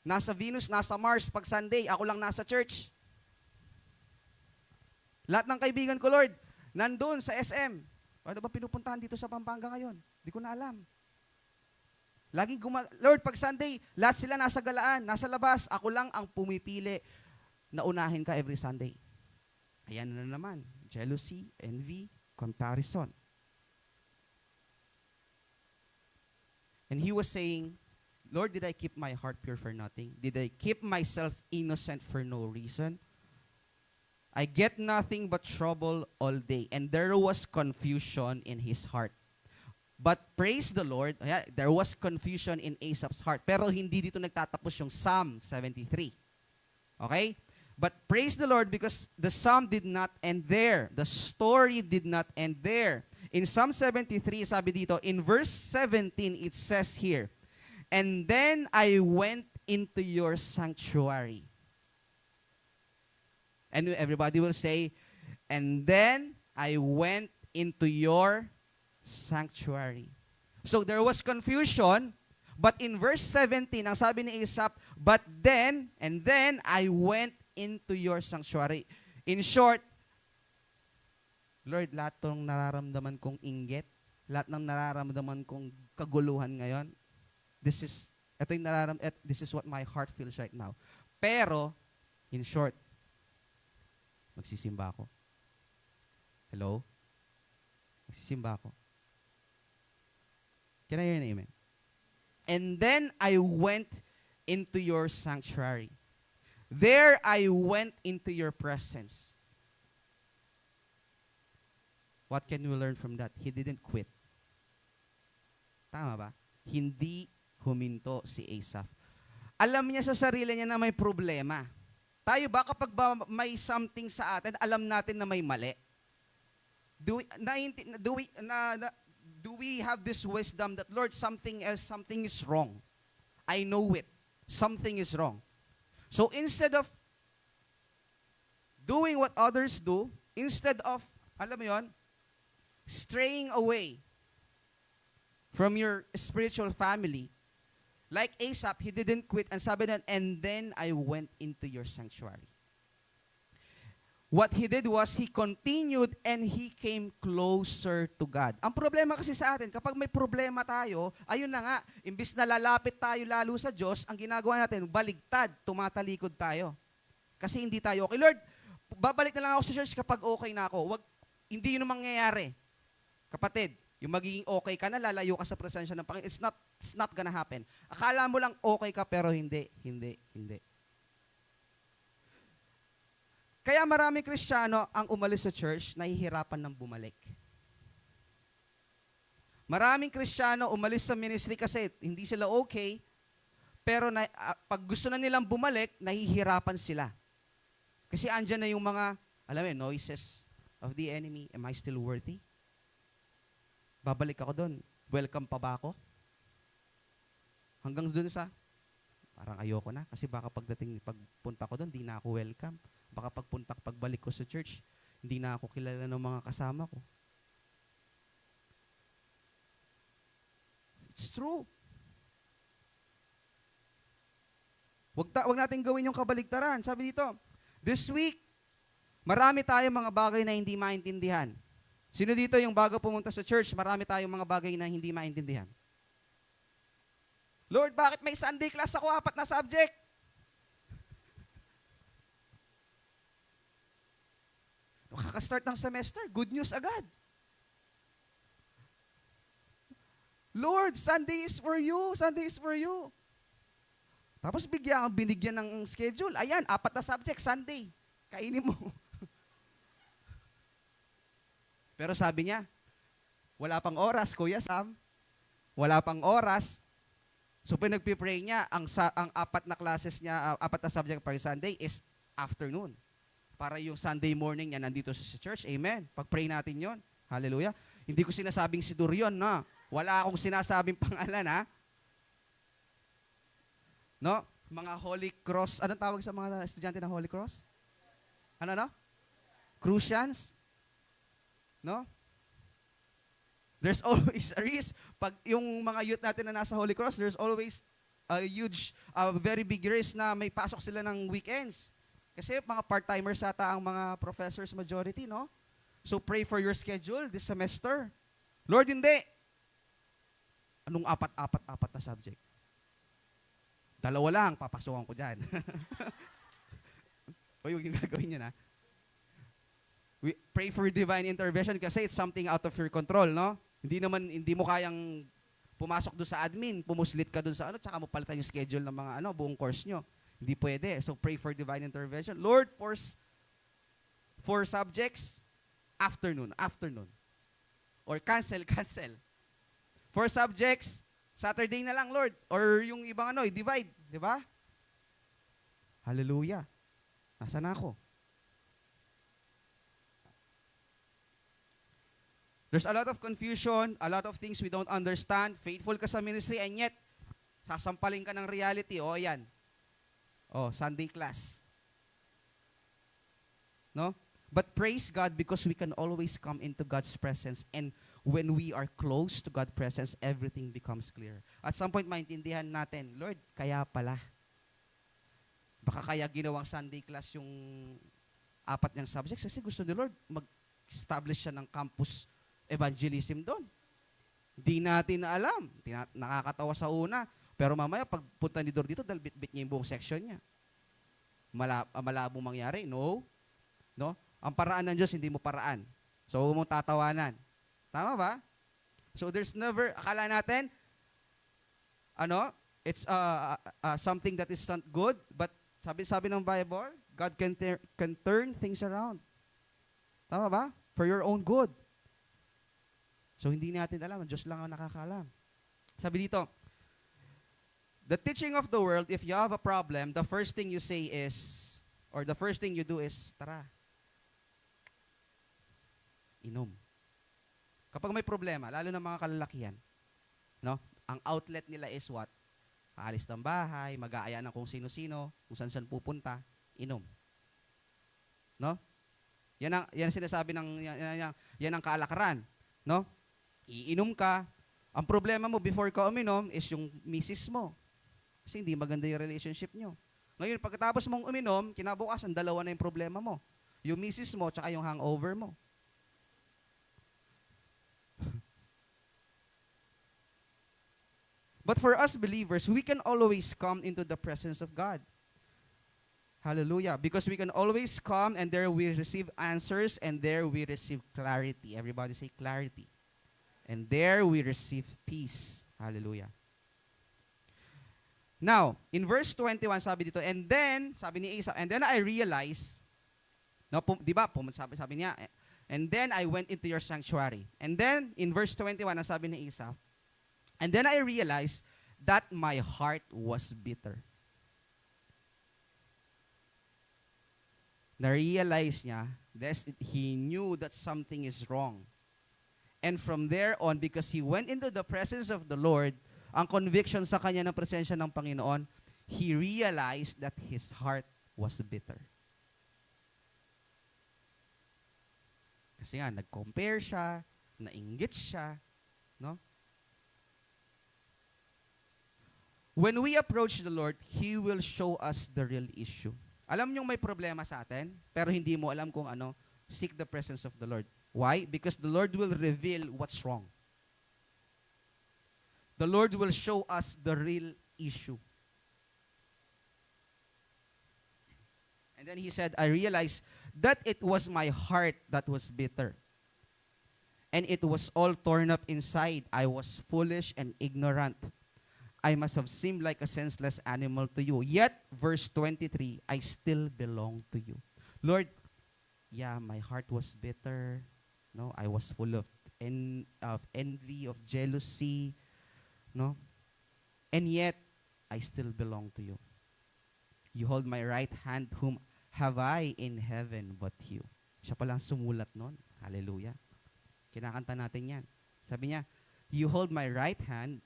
nasa Venus, nasa Mars, pag Sunday, ako lang nasa church. Lahat ng kaibigan ko, Lord, nandun sa SM. Ano ba pinupuntahan dito sa Pampanga ngayon? Di ko na alam. Laging Lord, pag Sunday, lahat sila nasa galaan, nasa labas. Ako lang ang pumipili na unahin ka every Sunday. Ayan na naman. Jealousy, envy, comparison. And he was saying, Lord, did I keep my heart pure for nothing? Did I keep myself innocent for no reason? I get nothing but trouble all day. And there was confusion in his heart. But praise the Lord, there was confusion in Asaph's heart. Pero hindi dito nagtatapos yung Psalm 73. Okay? But praise the Lord because the psalm did not end there. The story did not end there. In Psalm 73, sabi dito, in verse 17, it says here, and then I went into your sanctuary. And everybody will say, and then I went into your sanctuary. So there was confusion, but in verse 17, ang sabi ni Asaph, but then, and then I went into your sanctuary. In short, Lord, lahat ng nararamdaman kong inggit, lahat ng nararamdaman kong kaguluhan ngayon, this is what my heart feels right now. Pero, in short, magsisimba ako. Hello? Magsisimba ako. Can I hear an amen? And then I went into your sanctuary. There I went into your presence. What can we learn from that? He didn't quit. Tama ba? Hindi huminto si Asaph. Alam niya sa sarili niya na may problema. Tayo ba kapag may something sa atin, alam natin na may mali? Do we have this wisdom that, Lord, something is wrong. I know it. Something is wrong. So instead of doing what others do, Instead of, alam mo yon, straying away from your spiritual family, like Asaph, he didn't quit, and sabi na, and then I went into your sanctuary. What he did was, he continued and he came closer to God. Ang problema kasi sa atin, kapag may problema tayo, ayun na nga, imbis na lalapit tayo lalo sa Diyos, ang ginagawa natin, baligtad, tumatalikod tayo. Kasi hindi tayo okay. Lord, babalik na lang ako sa church kapag okay na ako. Hindi yun ang mangyayari. Kapatid, yung magiging okay ka na, lalayo ka sa presensya ng Panginoon, it's not gonna happen. Akala mo lang okay ka, pero hindi. Kaya maraming Kristiyano ang umalis sa church, nahihirapan ng bumalik. Maraming Kristiyano umalis sa ministry kasi hindi sila okay, pero pag gusto na nilang bumalik, nahihirapan sila. Kasi andyan na yung mga, alam mo, noises of the enemy. Am I still worthy? Babalik ako doon. Welcome pa ba ako? Hanggang doon sa, parang ayoko na. Kasi baka pagpunta ko doon, di na ako welcome. Baka pagbalik ko sa church, hindi na ako kilala ng mga kasama ko. It's true. Wag natin gawin yung kabaligtaran. Sabi dito, this week, marami tayong mga bagay na hindi maintindihan. Sino dito yung bago pumunta sa church, marami tayong mga bagay na hindi maintindihan? Lord, bakit may Sunday class ako, 4 na subject? Kakastart ng semester, good news agad. Lord, Sunday is for you, Sunday is for you. Tapos binigyan ng schedule. Ayan, 4 na subject, Sunday. Kainin mo. Pero sabi niya, wala pang oras, Kuya Sam. Wala pang oras. So pinagpipray niya, ang 4 na classes niya, 4 na subject per Sunday is afternoon. Para yung Sunday morning niya nandito sa church. Amen. Pag-pray natin yon. Hallelujah. Hindi ko sinasabing si Durion, na. Wala akong sinasabing pangalan, ha? No? Mga Holy Cross. Anong tawag sa mga estudyante ng Holy Cross? Ano? Crucians? No? There's always a risk. Pag yung mga youth natin na nasa Holy Cross, there's always a huge, very big risk na may pasok sila ng weekends. Kasi mga part-timers ata ang mga professors majority, no? So pray for your schedule this semester. Lord, hindi. Anong 4 na subject? 2 lang, papasukan ko dyan. O yung gagawin niya na. We pray for divine intervention kasi it's something out of your control, no? Hindi mo kayang pumasok doon sa admin, pumuslit ka doon sa tsaka mo palitan yung schedule ng mga buong course nyo. Hindi pwede. So pray for divine intervention. Lord, for subjects, afternoon. Or cancel. For subjects, Saturday na lang, Lord. Or yung ibang divide. Di ba? Hallelujah. Nasaan na ako? There's a lot of confusion, a lot of things we don't understand. Faithful ka sa ministry and yet, sasampalin ka ng reality. O, ayan. Sunday class. No? But praise God because we can always come into God's presence, and when we are close to God's presence, everything becomes clear. At some point, maintindihan natin, Lord, kaya pala. Baka kaya ginawang Sunday class yung 4 niyang subjects kasi gusto ni Lord mag-establish siya ng campus evangelism doon. Di natin alam. Nakakatawa sa una. Pero mamaya, pagpunta ni Dor dito, dahil bit-bit niya yung buong section niya. Malabong mangyari? No? Ang paraan ng Diyos, hindi mo paraan. So, huwag mong tatawanan. Tama ba? So, there's never, akala natin, it's something that is not good, but sabi ng Bible, God can turn things around. Tama ba? For your own good. So, hindi natin alam. Diyos lang ang nakakaalam. Sabi dito, the teaching of the world, if you have a problem, the first thing you say is, or the first thing you do is, tara, inom. Kapag may problema, lalo na mga kalalakihan, no? Ang outlet nila is what? Aalis ng bahay, mag-aaya ng kung sino-sino, kung saan pupunta, inom. No? Yan ang sinasabi yan ang kalakaran, no? Iinom ka, ang problema mo before ka uminom is yung misis mo. Kasi hindi maganda yung relationship nyo. Ngayon, pagkatapos mong uminom, kinabukasan, dalawa na yung problema mo. Yung misis mo, tsaka yung hangover mo. But for us believers, we can always come into the presence of God. Hallelujah. Because we can always come and there we receive answers and there we receive clarity. Everybody say clarity. And there we receive peace. Hallelujah. Now, in verse 21, sabi dito, and then, sabi ni Isa, and then I realized, no, di ba, sabi niya, and then I went into your sanctuary. And then, in verse 21, ang sabi ni Isa, and then I realized that my heart was bitter. Na-realize niya, he knew that something is wrong. And from there on, because he went into the presence of the Lord, ang conviction sa kanya ng presensya ng Panginoon, he realized that his heart was bitter. Kasi nga, nag-compare siya, nainggit siya, no? When we approach the Lord, He will show us the real issue. Alam niyong may problema sa atin, pero hindi mo alam kung ano, seek the presence of the Lord. Why? Because the Lord will reveal what's wrong. The Lord will show us the real issue. And then he said, I realized that it was my heart that was bitter. And it was all torn up inside. I was foolish and ignorant. I must have seemed like a senseless animal to you. Yet, verse 23, I still belong to you. Lord, yeah, my heart was bitter. No, I was full of envy, of jealousy. No? And yet, I still belong to you. You hold my right hand, whom have I in heaven but you. Siya palang sumulat nun. Hallelujah. Kinakanta natin yan. Sabi niya, you hold my right hand,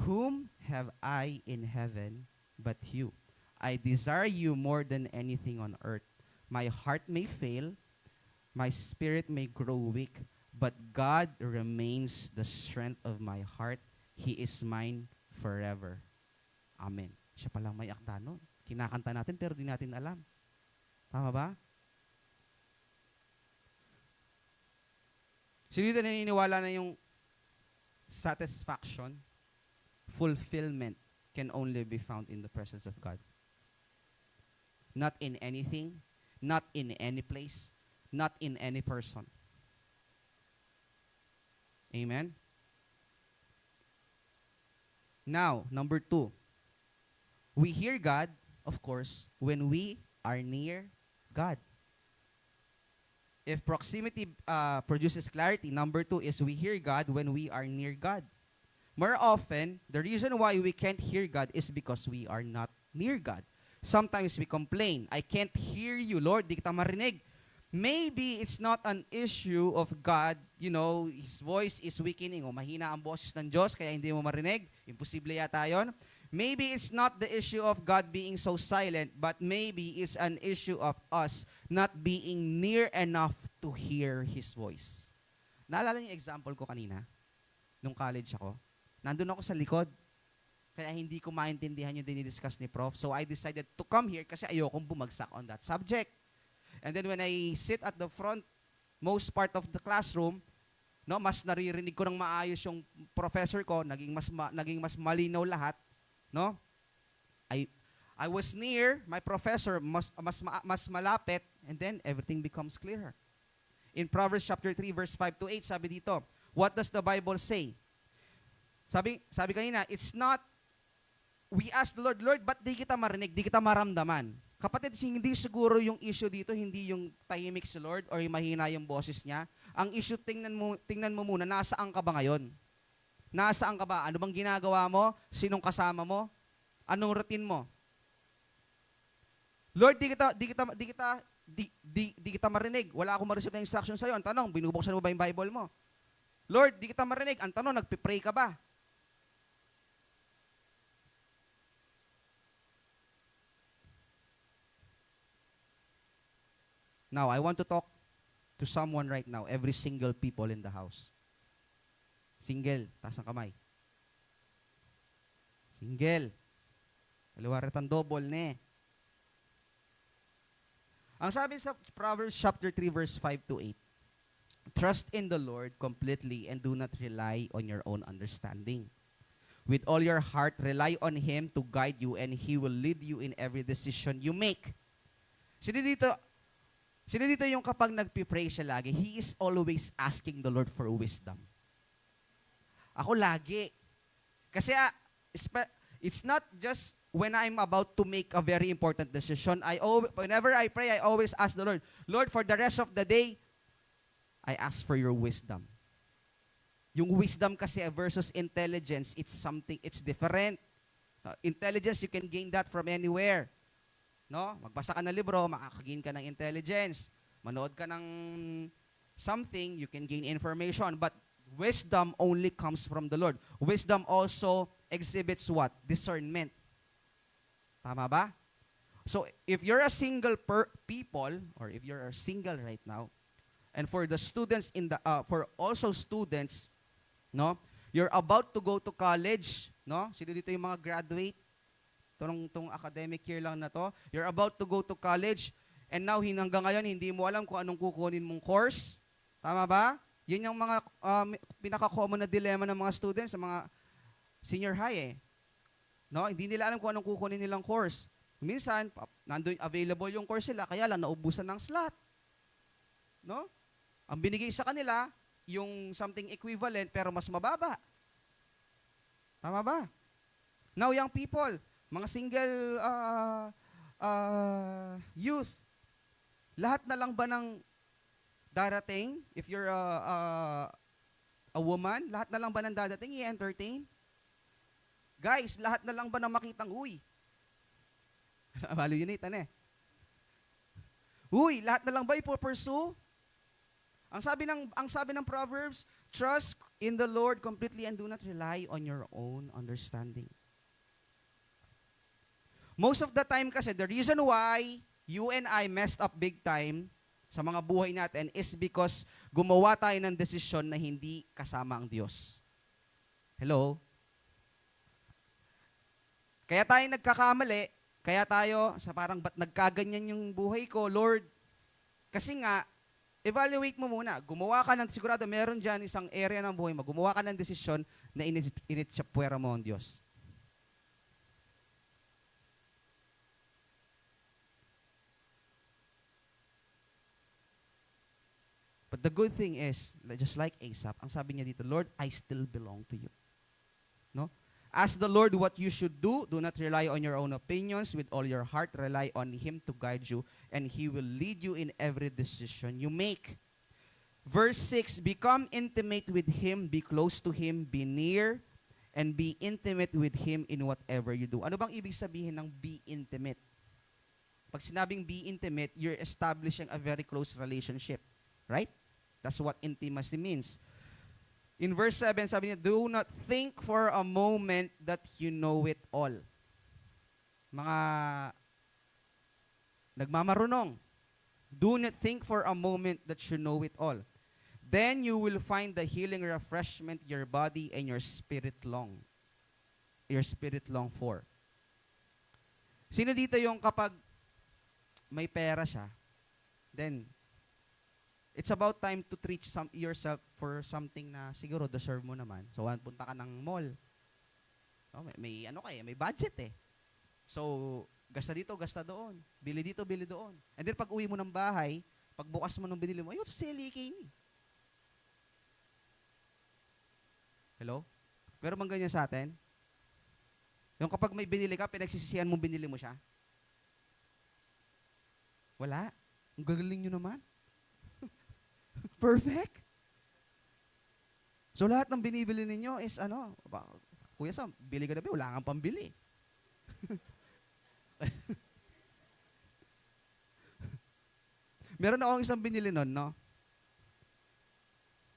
whom have I in heaven but you? I desire you more than anything on earth. My heart may fail, my spirit may grow weak, but God remains the strength of my heart. He is mine forever. Amen. Siya palang may akda nun. Kinakanta natin pero di natin alam. Tama ba? Sino dito naniniwala na yung satisfaction, fulfillment can only be found in the presence of God? Not in anything, not in any place, not in any person. Amen? Now, number 2. We hear God, of course, when we are near God. If proximity produces clarity, number 2 is we hear God when we are near God. More often, the reason why we can't hear God is because we are not near God. Sometimes we complain, I can't hear you, Lord, di kita marinig. Maybe it's not an issue of God, His voice is weakening, o mahina ang boses ng Diyos, kaya hindi mo marinig. Imposible yata yun. Maybe it's not the issue of God being so silent, but maybe it's an issue of us not being near enough to hear His voice. Naalala niyo yung example ko kanina, nung college ako? Nandun ako sa likod, kaya hindi ko maintindihan yung dinidiscuss ni Prof. So I decided to come here kasi ayokong bumagsak on that subject. And then when I sit at the front, most part of the classroom, mas naririnig ko ng maayos yung professor ko, naging mas malinaw lahat, no? I was near my professor, mas malapit, and then everything becomes clearer. In Proverbs chapter 3 verse 5 to 8, sabi dito, what does the Bible say? Sabi kanina, it's not, we ask the Lord, Lord, ba't di kita marinig, di kita maramdaman? Kapatid, hindi siguro yung issue dito, hindi yung tahimik si Lord or yung mahina yung boses niya. Ang issue, tingnan mo muna, nasaan ka ba ngayon? Nasaan ka ba? Ano bang ginagawa mo? Sinong kasama mo? Anong routine mo? Lord, di kita marinig. Wala akong ma-receive na instruction sa'yo. Ang tanong, binubuksan mo ba yung Bible mo? Lord, di kita marinig. Ang tanong, nagpipray ka ba? Now, I want to talk to someone right now, every single people in the house. Single, taas ang kamay. Single. Aliwaretan double ne. Ang sabi sa Proverbs chapter 3 verse 5 to 8, trust in the Lord completely and do not rely on your own understanding. With all your heart, rely on Him to guide you and He will lead you in every decision you make. Sino dito yung kapag nagpipray siya lagi, he is always asking the Lord for wisdom. Ako lagi. Kasi it's not just when I'm about to make a very important decision. Whenever I pray, I always ask the Lord, Lord, for the rest of the day, I ask for your wisdom. Yung wisdom kasi versus intelligence, it's different. Intelligence, you can gain that from anywhere. No? Magbasa ka ng libro, makakagain ka ng intelligence. Manood ka ng something, you can gain information. But wisdom only comes from the Lord. Wisdom also exhibits what? Discernment. Tama ba? So, if you're a single people, or if you're single right now, and for the students for also students, no, you're about to go to college, no? Sino dito yung mga graduate? Tong academic year lang na to. You're about to go to college, and now hanggang ngayon hindi mo alam kung anong kukunin mong course. Tama ba? Yun yung mga pinaka-common na dilemma ng mga students sa mga senior high eh. No, hindi nila alam kung anong kukunin nilang course. Minsan, nandoon available yung course nila, kaya lang naubusan ng slot. No? Ang binigay sa kanila, yung something equivalent pero mas mababa. Tama ba? Now, young people, mga single youth, lahat na lang ba ng darating, if you're a woman, lahat na lang ba ng dadating i-entertain? Guys, lahat na lang ba na makitang, uy, malo yun eh. Uy, lahat na lang ba ipo-pursue? Ang sabi ng Proverbs, trust in the Lord completely and do not rely on your own understanding. Most of the time kasi, the reason why you and I messed up big time sa mga buhay natin is because gumawa tayo ng desisyon na hindi kasama ang Diyos. Hello? Kaya tayo nagkakamali, kaya tayo sa parang ba't nagkaganyan yung buhay ko, Lord? Kasi nga, evaluate mo muna. Gumawa ka ng, sigurado meron dyan isang area ng buhay mo, gumawa ka ng desisyon na initsapwera mo ang Diyos. But the good thing is, just like Asaph, ang sabi niya dito, Lord, I still belong to you. No? Ask the Lord what you should do. Do not rely on your own opinions. With all your heart, rely on Him to guide you, and He will lead you in every decision you make. Verse 6, become intimate with Him, be close to Him, be near, and be intimate with Him in whatever you do. Ano bang ibig sabihin ng be intimate? Pag sinabing be intimate, you're establishing a very close relationship. Right? That's what intimacy means. In verse 7, sabi niya, do not think for a moment that you know it all. Mga nagmamarunong, do not think for a moment that you know it all. Then you will find the healing refreshment your body and your spirit long for. Sino dito yung kapag may pera siya, then it's about time to treat yourself for something na siguro deserve mo naman. So, punta ka ng mall. No, may budget eh. So, gasta dito, gasta doon. Bili dito, bili doon. And then, pag uwi mo ng bahay, pag bukas mo ng binili mo, ayun, sili kini. Hello? Pero bang ganyan sa atin? Yung kapag may binili ka, pinagsisisihan mong binili mo siya? Wala. Ang gagaling nyo naman. Perfect. So lahat ng binibili ninyo is Kuya Sam, bili ka na ba? Wala kang pambili. Meron akong isang binili nun, no?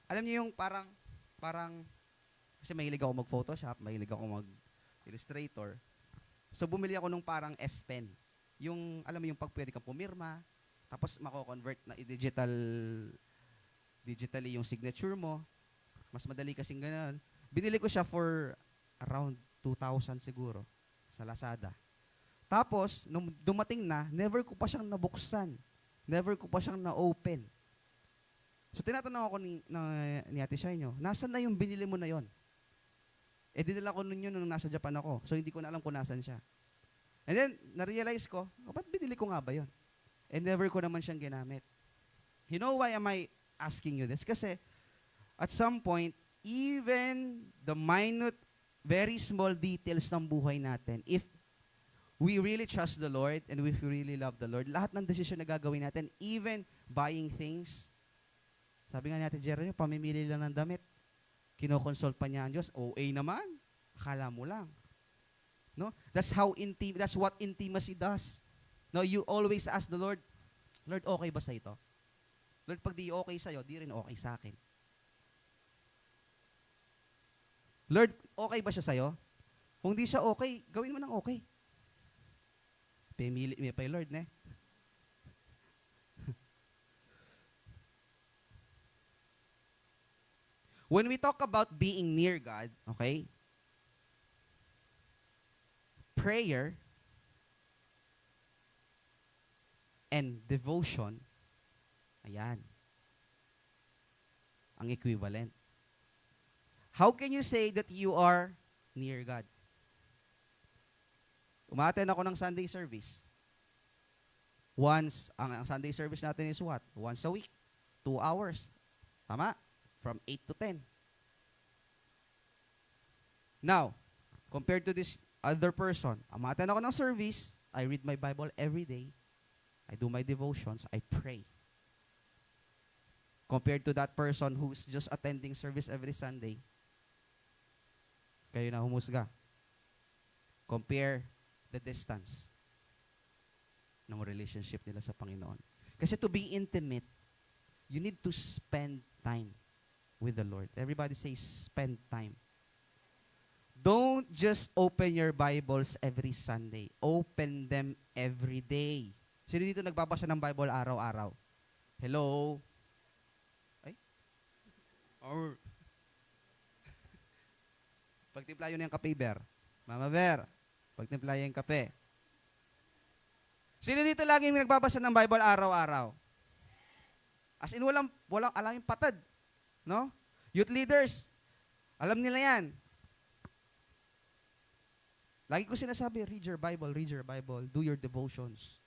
Alam niyo yung parang, kasi mahilig ako mag-Photoshop, mahilig ako mag-Illustrator. So bumili ako nung parang S Pen. Yung, alam mo yung pag pwede kang pumirma, tapos mako-convert na digital digitally yung signature mo. Mas madali kasing ganun. Binili ko siya for around 2,000 siguro sa Lazada. Tapos, nung dumating na, never ko pa siyang nabuksan. Never ko pa siyang na-open. So, tinatanong ako ni Ate Shai nyo, nasan na yung binili mo na yon? Eh, dinala ko nun yun nung nasa Japan ako. So, hindi ko na alam kung nasan siya. And then, na-realize ko, ba't binili ko nga ba yon? And never ko naman siyang ginamit. You know why am I asking you this? Kasi, at some point, even the minute, very small details ng buhay natin, if we really trust the Lord and if we really love the Lord, lahat ng desisyon na gagawin natin, even buying things, sabi nga natin, Jeremy, pamimili lang ng damit. Kinoconsult pa niya ang Diyos. OA naman. Akala mo lang. No? That's what intimacy does. No, you always ask the Lord, Lord, okay ba sa ito? Lord, pag di okay sa'yo, di rin okay sa akin. Lord, okay ba siya sa'yo? Kung di siya okay, gawin mo ng okay. Pimili mo pa yung Lord, ne? When we talk about being near God, okay, prayer and devotion, ayan, ang equivalent. How can you say that you are near God? Umaten ako ng Sunday service. Ang Sunday service natin is what? Once a week. 2 hours. Tama? From 8 to 10. Now, compared to this other person, umaten ako ng service, I read my Bible every day, I do my devotions, I pray. Compared to that person who's just attending service every Sunday, kayo na humusga. Compare the distance ng relationship nila sa Panginoon. Kasi to be intimate, you need to spend time with the Lord. Everybody say, spend time. Don't just open your Bibles every Sunday. Open them every day. Sino dito nagbabasa ng Bible araw-araw? Hello? Ay? Or pagtimpla yun yung kape, Ber. Mama Ber, pagtimpla yung kape. Sino dito laging nagbabasa ng Bible araw-araw? As in, walang alam yung patad. No? Youth leaders, alam nila yan. Lagi ko sinasabi, read your Bible, do your devotions.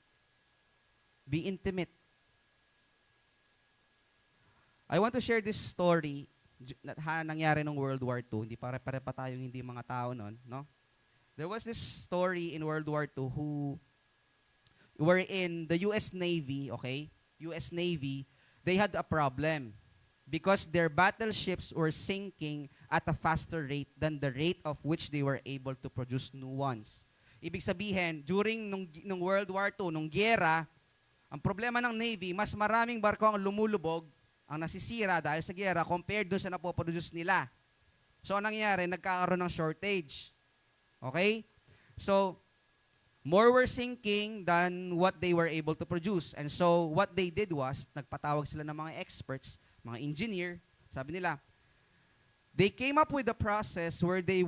Be intimate. I want to share this story na nangyari nung World War II. Hindi pare-pare pa tayong hindi mga tao noon, no? There was this story in World War II who were in the US Navy, okay? US Navy, they had a problem because their battleships were sinking at a faster rate than the rate of which they were able to produce new ones. Ibig sabihin, during nung World War II, nung giyera, ang problema ng Navy, mas maraming barko ang lumulubog, ang nasisira dahil sa giyera compared doon sa napoproduce nila. So, anong nangyari? Nagkakaroon ng shortage. Okay? So, more were sinking than what they were able to produce. And so, what they did was, nagpatawag sila ng mga experts, mga engineer, sabi nila, they came up with a process where they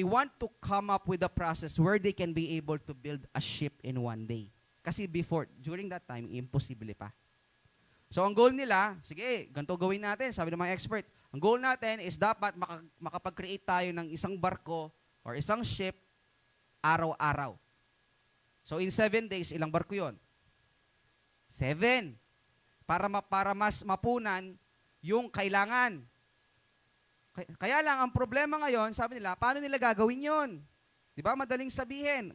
want to come up with a process where they can be able to build a ship in one day. Kasi during that time, imposible pa. So, ang goal nila, sige, ganito gawin natin, sabi ng mga expert, ang goal natin is dapat makapag-create tayo ng isang barko or isang ship araw-araw. So, in 7 days, ilang barko yon? 7. Para mas mapunan yung kailangan. Kaya lang, ang problema ngayon, sabi nila, paano nila gagawin yon? Di ba? Madaling sabihin.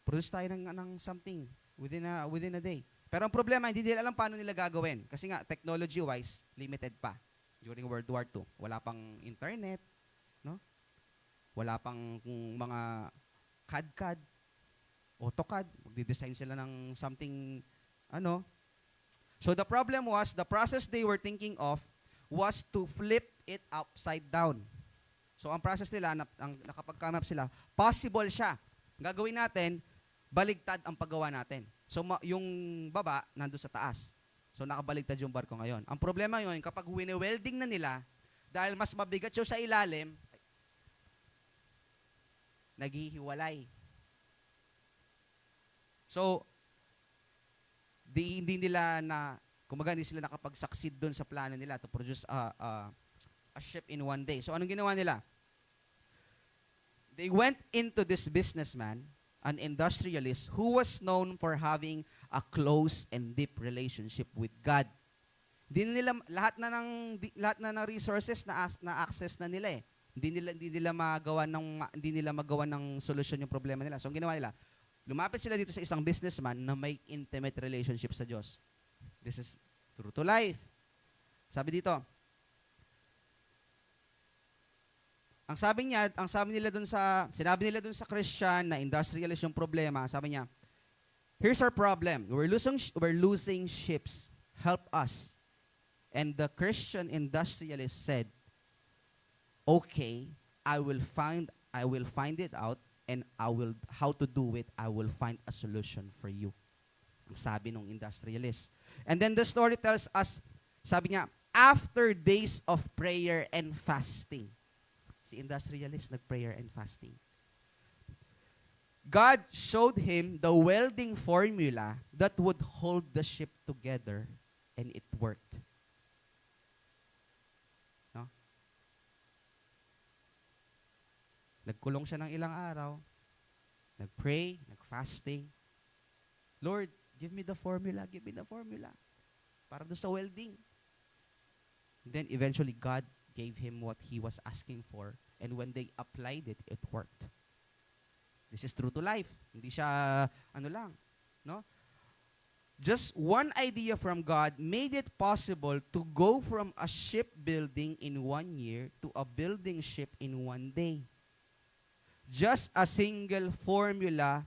Produce tayo ng something within a day. Pero ang problema, hindi nila alam paano nila gagawin. Kasi nga, technology-wise, limited pa. During World War II, wala pang internet, no? Wala pang mga CAD, AutoCAD, magdi-design sila ng something, ano. So the problem was, the process they were thinking of was to flip it upside down. So ang process nila, nakapag-come up sila, possible siya. Gagawin natin, baligtad ang paggawa natin. So yung baba, nandun sa taas. So nakabaligtad yung barko ngayon. Ang problema ngayon, kapag wini-welding na nila, dahil mas mabigat siya sa ilalim, naghihiwalay. So, hindi nila kumbaga hindi sila nakapag-succeed doon sa plano nila to produce a ship in one day. So, anong ginawa nila? They went into this businessman, an industrialist, who was known for having a close and deep relationship with God. Hindi nila lahat na ng resources na access na nila eh. Hindi nila magawa ng solusyon yung problema nila. So ang ginawa nila, lumapit sila dito sa isang businessman na may intimate relationship sa Diyos. This is true to life. Sabi dito, sinabi nila dun sa Christian na industrialist yung problema, sabi niya, here's our problem. We're losing ships. Help us. And the Christian industrialist said, okay, I will find it out, and how to do it, I will find a solution for you. Ang sabi ng industrialist. And then the story tells us, sabi niya, after days of prayer and fasting, si industrialist nag-prayer and fasting, God showed him the welding formula that would hold the ship together, and it worked. No? Nagkulong siya ng ilang araw, nag-pray, nag-fasting. Lord, give me the formula, para doon sa welding. Then eventually God gave him what he was asking for, and when they applied it, it worked. This is true to life. Hindi siya no? Just one idea from God made it possible to go from a shipbuilding in 1 year to a building ship in 1 day. Just a single formula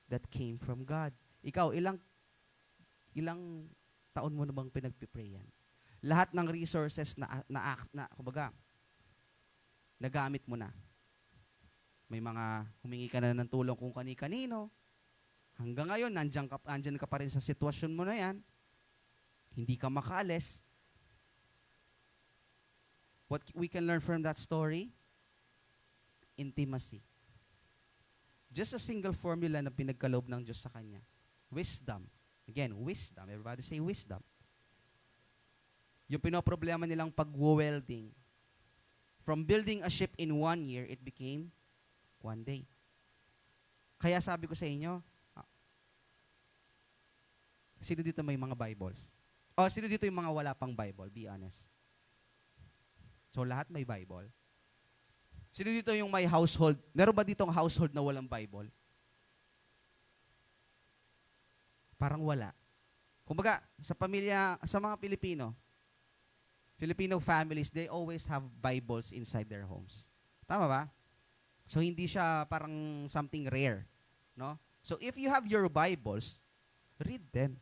that came from God. Ikaw, ilang taon mo na bang pinagpiprayan? Lahat ng resources kumbaga, nagamit mo na. May mga humingi ka na ng tulong kung kani-kanino. Hanggang ngayon, nandyan ka pa rin sa sitwasyon mo na yan. Hindi ka makaalis. What we can learn from that story? Intimacy. Just a single formula na pinagkaloob ng Diyos sa kanya. Wisdom. Again, wisdom. Everybody say wisdom. Yung pinoproblema nilang pag-welding. From building a ship in 1 year, it became 1 day. Kaya sabi ko sa inyo, sino dito may mga Bibles? O sino dito yung mga wala pang Bible? Be honest. So lahat may Bible. Sino dito yung may household? Meron ba ditong household na walang Bible? Parang wala. Kumbaga, sa mga Filipino families, they always have Bibles inside their homes. Tama ba? So hindi siya parang something rare, no? So if you have your Bibles, read them.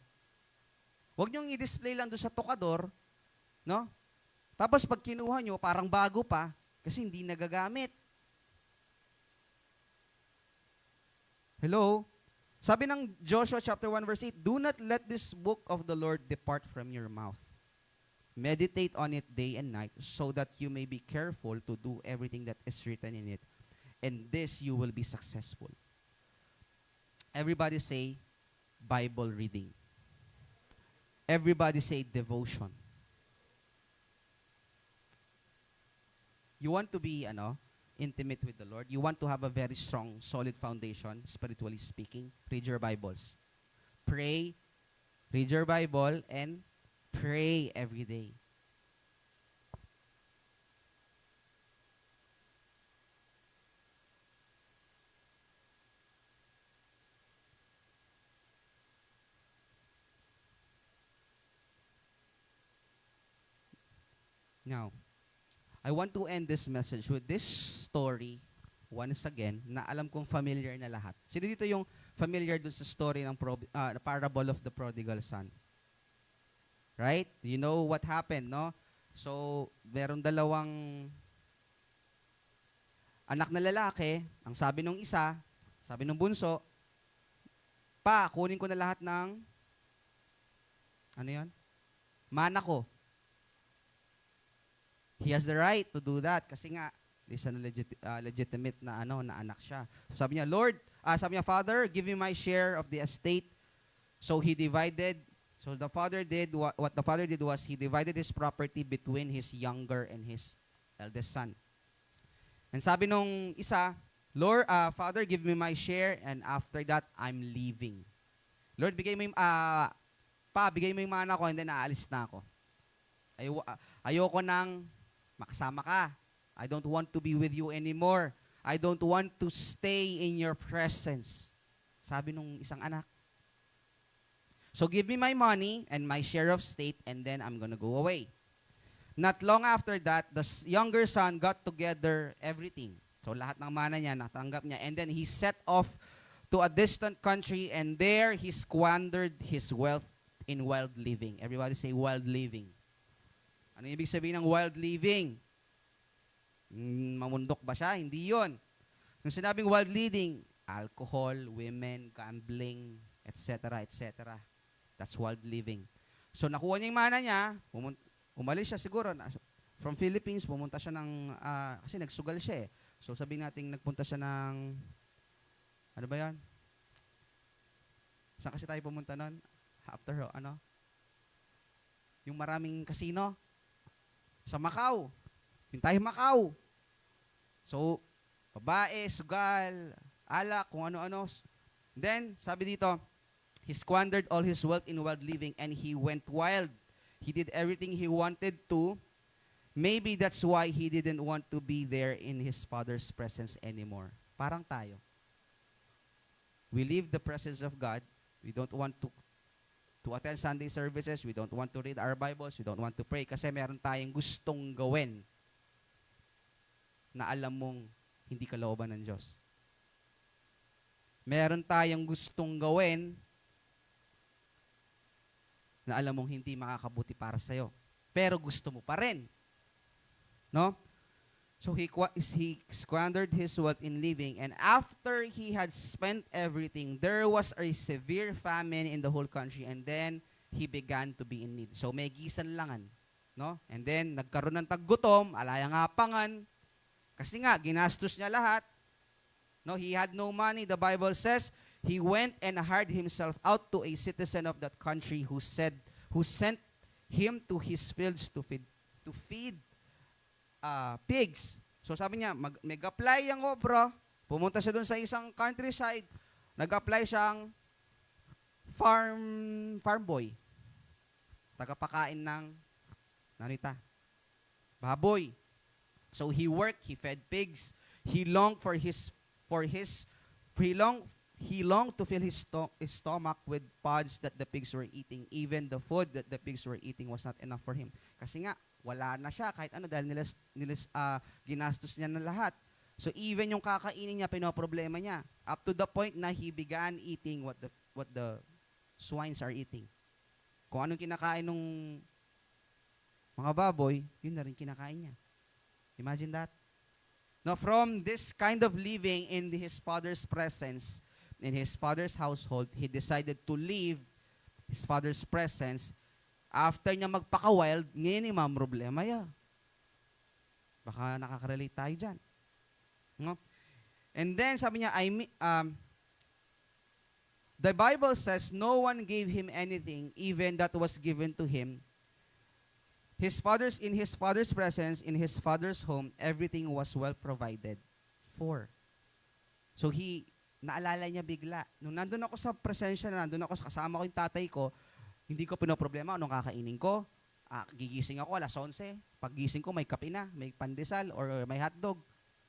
Huwag niyong i-display lang doon sa tokador, no? Tapos pag kinuha niyo, parang bago pa kasi hindi nagagamit. Hello? Sabi ng Joshua chapter 1 verse 8, do not let this book of the Lord depart from your mouth. Meditate on it day and night so that you may be careful to do everything that is written in it. And this you will be successful. Everybody say Bible reading. Everybody say devotion. You want to be intimate with the Lord? You want to have a very strong, solid foundation, spiritually speaking? Read your Bibles. Pray, read your Bible, and pray every day. Now, I want to end this message with this story, once again, na alam kong familiar na lahat. Sino dito yung familiar dun sa story ng parable of the prodigal son? Right? You know what happened, no? So, meron dalawang anak na lalaki. Ang sabi nung isa, sabi nung bunso, Pa, kunin ko na lahat ng, ano yan? mana ko. He has the right to do that kasi nga is a legitimate na na anak siya. So sabi niya, sabi niya, Father, give me my share of the estate. So he divided. So the father did what the father did was he divided his property between his younger and his eldest son. And sabi nung isa, Father, give me my share, and after that, I'm leaving. Lord, bigay mo yung mana ko, and then aalis na ako. Ayoko nang makasama ka. I don't want to be with you anymore. I don't want to stay in your presence. Sabi nung isang anak. So give me my money and my share of state, and then I'm gonna go away. Not long after that, the younger son got together everything. So lahat ng mana niya, natanggap niya. And then he set off to a distant country, and there he squandered his wealth in wild living. Everybody say wild living. Ano ibig sabihin ng wild living? Mamundok ba siya? Hindi yon. Nung sinabing wild living, alcohol, women, gambling, etc., etc. That's wild living. So nakuha niya yung mana niya, umalis siya siguro, from Philippines, pumunta siya ng, kasi nagsugal siya eh. So sabihin natin, nagpunta siya ng, ano ba yan? Saan kasi tayo pumunta nun? After, yung maraming casino? Sa Macau. Yung tayo Macau. So, babae, sugal, alak, kung ano-ano. Then, sabi dito, he squandered all his wealth in wild living and he went wild. He did everything he wanted to. Maybe that's why he didn't want to be there in his father's presence anymore. Parang tayo. We leave the presence of God. We don't want to attend Sunday services. We don't want to read our Bibles. We don't want to pray kasi meron tayong gustong gawin na alam mong hindi kalooban ng Diyos. Meron tayong gustong gawin na alam mong hindi makakabuti para sa'yo. Pero gusto mo pa rin. No? So he squandered his wealth in living, and after he had spent everything, there was a severe famine in the whole country, and then he began to be in need. So may gisanlangan. No? And then nagkaroon ng taggutom, alaya-ngapangan, kasi nga, ginastos niya lahat. No? He had no money. The Bible says, he went and hired himself out to a citizen of that country who sent him to his fields to feed pigs. So sabi niya, mag-apply ang obra, pumunta siya doon sa isang countryside, nag-apply siyang farm boy. Tagapakain ng baboy. So he worked, he fed pigs, he longed he longed to fill his stomach with pods that the pigs were eating. Even the food that the pigs were eating was not enough for him. Kasi nga, wala na siya kahit ano dahil ginastos niya na lahat. So even yung kakainin niya, pinoproblema niya. Up to the point na he began eating what the swines are eating. Kung anong kinakain ng mga baboy, yun na rin kinakain niya. Imagine that. Now, from this kind of living in his father's presence, in his father's household, he decided to leave his father's presence. After niya magpaka-wild, ngayon yung problema ya. Baka nakaka-relate tayo dyan. No? And then, sabi niya, the Bible says, no one gave him anything, even that was given to him. In his father's presence, in his father's home, everything was well provided for. So naalala niya bigla. Nung nandun ako sa presensya na, nandun ako sa kasama ko yung tatay ko, hindi ko pinoproblema anong kakainin ko. Gigising ako alas 11. Paggising ko may kape na, may pandesal, or may hotdog.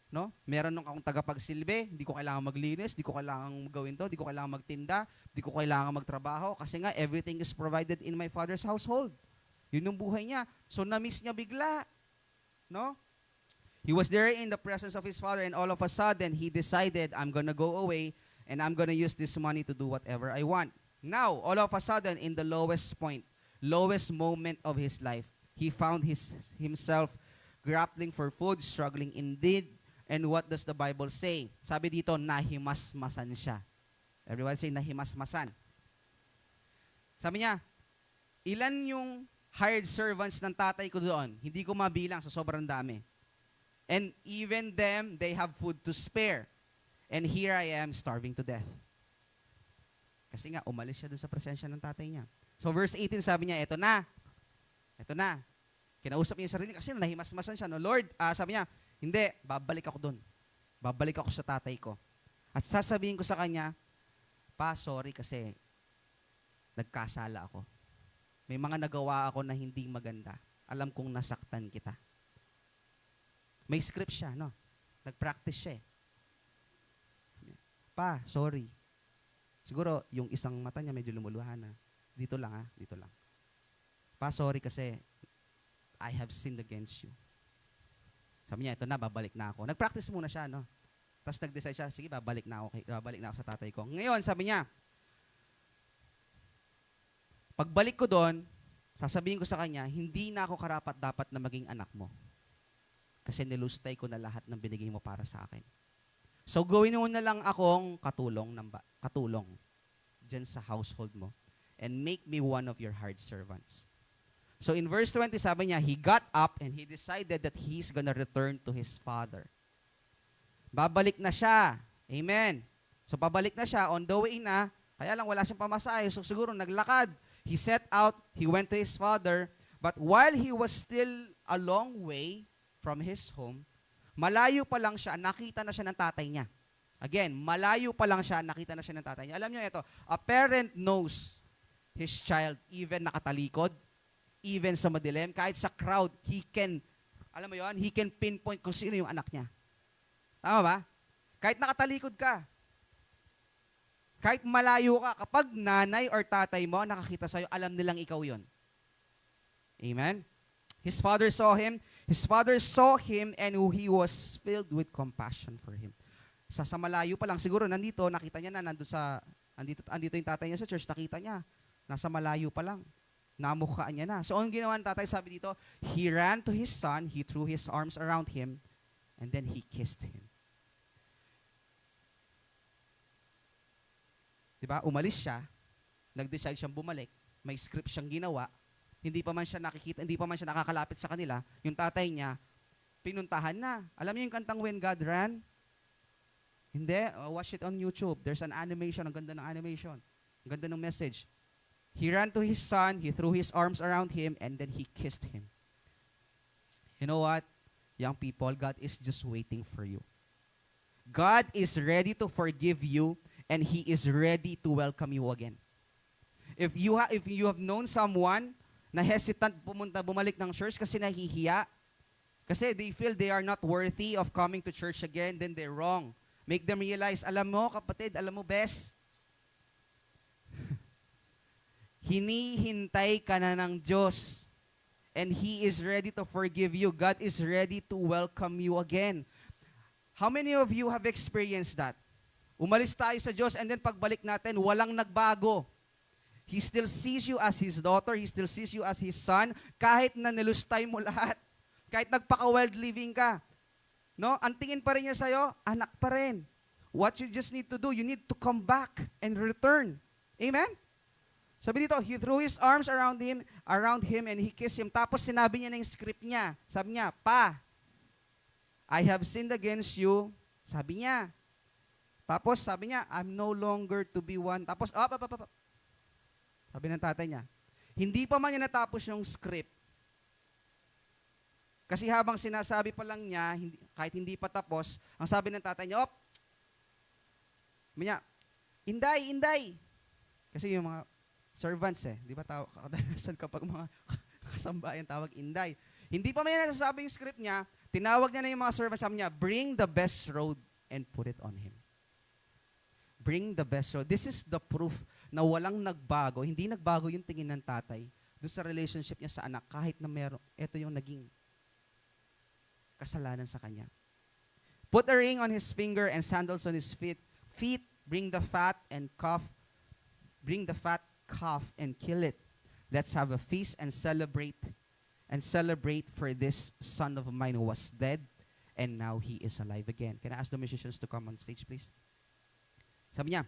No? Meron nung akong tagapagsilbi, hindi ko kailangan maglinis, hindi ko kailangan gawin to, hindi ko kailangan magtinda, hindi ko kailangan magtrabaho, kasi nga everything is provided in my father's household. Yun yung buhay niya. So, na-miss niya bigla. No? He was there in the presence of his father, and all of a sudden, he decided, I'm gonna go away, and I'm gonna use this money to do whatever I want. Now, all of a sudden, in the lowest moment of his life, he found himself grappling for food, struggling indeed. And what does the Bible say? Sabi dito, nahimasmasan siya. Everyone say, nahimasmasan. Sabi niya, ilan yung hired servants ng tatay ko doon. Hindi ko mabilang sa sobrang dami. And even them, they have food to spare. And here I am starving to death. Kasi nga, umalis siya doon sa presensya ng tatay niya. So verse 18, sabi niya, eto na. Eto na. Kinausap niya yung sarili kasi nahimasmasan siya. No? Lord, sabi niya, hindi, babalik ako doon. Babalik ako sa tatay ko. At sasabihin ko sa kanya, Pa, sorry kasi nagkasala ako. May mga nagawa ako na hindi maganda. Alam kong nasaktan kita. May script siya, no? Nag-practice siya eh. Pa, sorry. Siguro, yung isang mata niya medyo lumuluhan na. Dito lang dito lang. Pa, sorry kasi I have sinned against you. Sabi niya, ito na, babalik na ako. Nag-practice muna siya, no? Tapos nag-decide siya, sige, babalik na ako sa tatay ko. Ngayon, sabi niya, pagbalik ko doon, sasabihin ko sa kanya, hindi na ako karapat-dapat na maging anak mo. Kasi nilustay ko na lahat ng binigay mo para sa akin. So, gawin mo na lang akong katulong dyan sa household mo and make me one of your hard servants. So, in verse 20, sabi niya, he got up and he decided that he's gonna return to his father. Babalik na siya. Amen. So, pabalik na siya, on the way na, kaya lang wala siyang pamasahe, so siguro naglakad. He set out, he went to his father, but while he was still a long way from his home, malayo pa lang siya, nakita na siya ng tatay niya. Again, malayo pa lang siya, nakita na siya ng tatay niya. Alam niyo ito, a parent knows his child, even nakatalikod, even sa madilim, kahit sa crowd, he can, alam mo yon, he can pinpoint kung sino yung anak niya. Tama ba? Kahit nakatalikod ka, kahit malayo ka, kapag nanay or tatay mo nakakita sa'yo, alam nilang ikaw yon. Amen? His father saw him and he was filled with compassion for him. Sa malayo pa lang, siguro nandito, nakita niya na, andito yung tatay niya sa church, nakita niya, nasa malayo pa lang, namukhaan niya na. So, ang ginawa ng tatay, sabi dito, he ran to his son, he threw his arms around him, and then he kissed him. Diba? Umalis siya, nag-decide siyang bumalik, may script siyang ginawa, hindi pa man siya nakikita, hindi pa man siya nakakalapit sa kanila, yung tatay niya, pinuntahan na. Alam niyo yung kantang When God Ran? Hindi, watch it on YouTube. There's an animation, ang ganda ng animation. Ang ganda ng message. He ran to his son, he threw his arms around him, and then he kissed him. You know what? Young people, God is just waiting for you. God is ready to forgive you, and He is ready to welcome you again. If you have known someone na hesitant bumalik ng church kasi nahihiya, kasi they feel they are not worthy of coming to church again, then they're wrong. Make them realize, alam mo kapatid, alam mo best, hinihintay ka na ng Diyos, and He is ready to forgive you. God is ready to welcome you again. How many of you have experienced that? Umalis tayo sa Diyos and then pagbalik natin, walang nagbago. He still sees you as His daughter. He still sees you as His son. Kahit na nilustay mo lahat. Kahit nagpaka-wild living ka. No? Ang tingin pa rin niya sa'yo, anak pa rin. What you just need to do, you need to come back and return. Amen? Sabi dito, he threw his arms around him and he kissed him. Tapos sinabi niya na yung script niya. Sabi niya, Pa, I have sinned against you. Sabi niya. Tapos sabi niya, I'm no longer to be one. Tapos, sabi ng tatay niya, hindi pa man niya natapos yung script. Kasi habang sinasabi pa lang niya, kahit hindi pa tapos, ang sabi ng tatay niya, sabi niya, Inday. Kasi yung mga servants di ba kadalasan kapag mga kasambayan tawag Inday. Hindi pa man niya nasasabi yung script niya, tinawag niya na yung mga servants, sabi niya, bring the best robe and put it on him. Bring the best robe. This is the proof na walang nagbago, hindi nagbago yung tingin ng tatay doon sa relationship niya sa anak, kahit na ito yung naging kasalanan sa kanya. Put a ring on his finger and sandals on his feet. Bring the fat calf and kill it. Let's have a feast and celebrate for this son of mine who was dead and now he is alive again. Can I ask the musicians to come on stage, please? Sabi niya,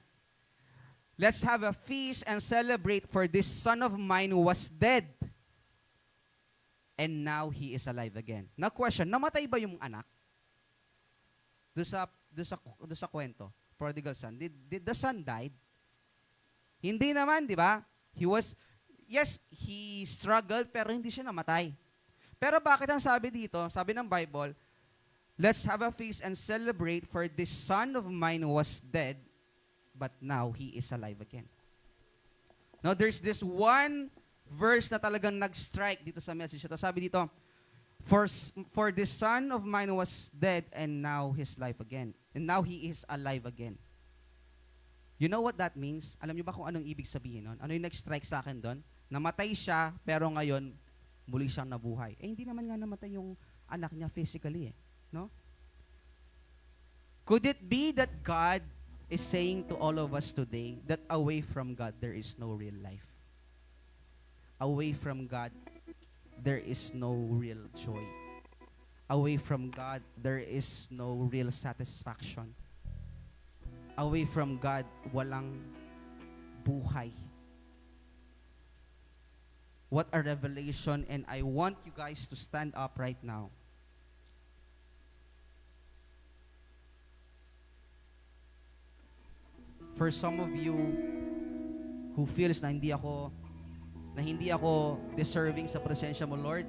let's have a feast and celebrate for this son of mine who was dead and now he is alive again. Now question, namatay ba yung anak? Doon sa kwento, prodigal son. Did the son died? Hindi naman, di ba? Yes, he struggled, pero hindi siya namatay. Pero bakit ang sabi dito, sabi ng Bible, let's have a feast and celebrate, for this son of mine was dead, but now he is alive again. Now, there's this one verse na talagang nag-strike dito sa message ito. Sabi dito, for this son of mine was dead, and now he's alive again. And now he is alive again. You know what that means? Alam niyo ba kung anong ibig sabihin nun? Ano yung nag-strike sa akin doon? Namatay siya, pero ngayon, muli siyang nabuhay. Hindi naman nga namatay yung anak niya physically no? Could it be that God is saying to all of us today that away from God, there is no real life? Away from God, there is no real joy. Away from God, there is no real satisfaction. Away from God, walang buhay. What a revelation, and I want you guys to stand up right now. For some of you who feels na hindi ako deserving sa presensya mo, Lord,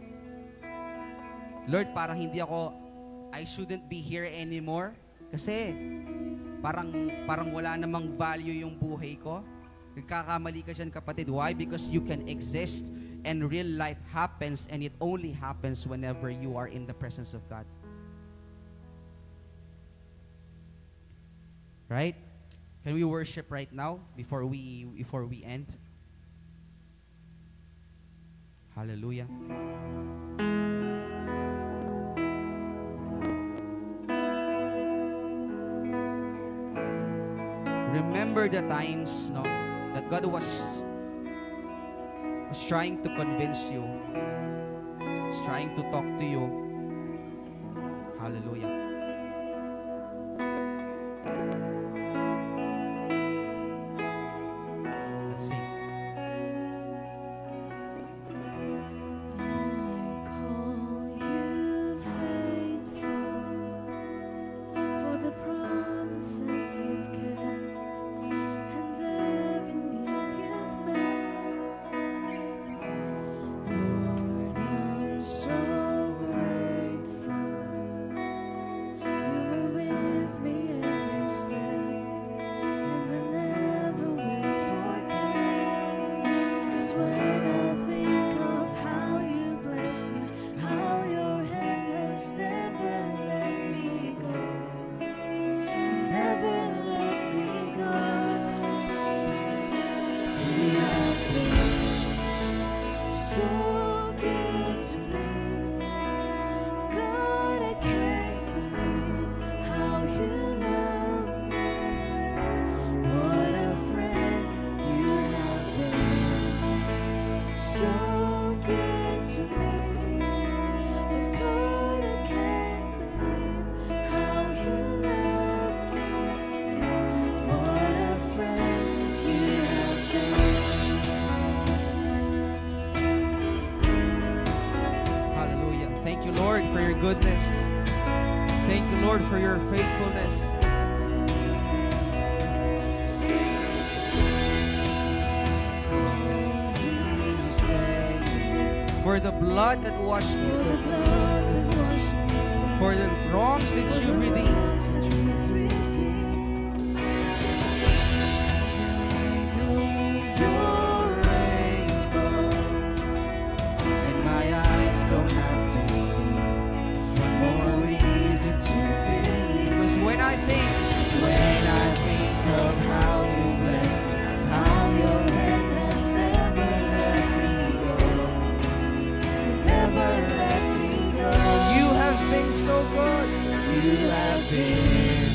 parang I shouldn't be here anymore kasi parang wala namang value yung buhay ko. Nagkakamali ka dyan, kapatid. Why? Because you can exist and real life happens, and it only happens whenever you are in the presence of God. Right? Can we worship right now before we end? Hallelujah. Remember the times, that God was trying to convince you, was trying to talk to you. Hallelujah. Let's sing. I call you faithful for the promises you've kept and every need you've met. Lord, I'm so grateful. You were with me every step, and I never will forget. 'Cause when I think of how you blessed me, how your hand has never let me go, you never let me go. You have been so good to me. God, I can't believe how you love me. What a friend you have been. So good to me. God, I can't believe how you love me. What a friend you have been. Hallelujah. Thank you, Lord, for your goodness. Thank you, Lord, for your faithfulness. You say For the blood that washed me for the clean. blood that washed me clean. For the wrongs that For you the redeemed. wrongs that you've redeemed. I know you're able, And my eyes don't have to see. One more reason to believe. Because when I think of how you bless me, how your hand has never let me go. You never let me go. you have been so good. You have been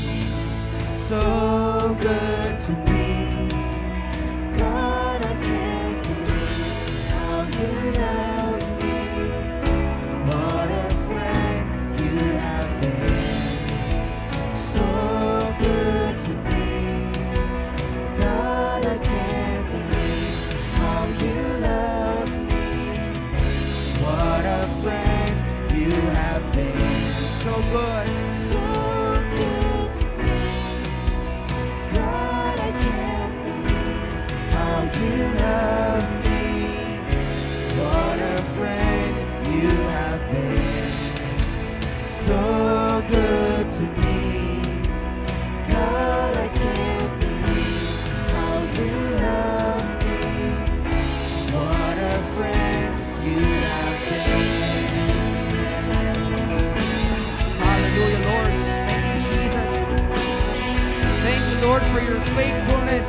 you love me. What a friend you have been. So good to me. God, I can't believe how you love me. What a friend you have been. Hallelujah, Lord. Thank you, Jesus. Thank you, Lord, for your faithfulness.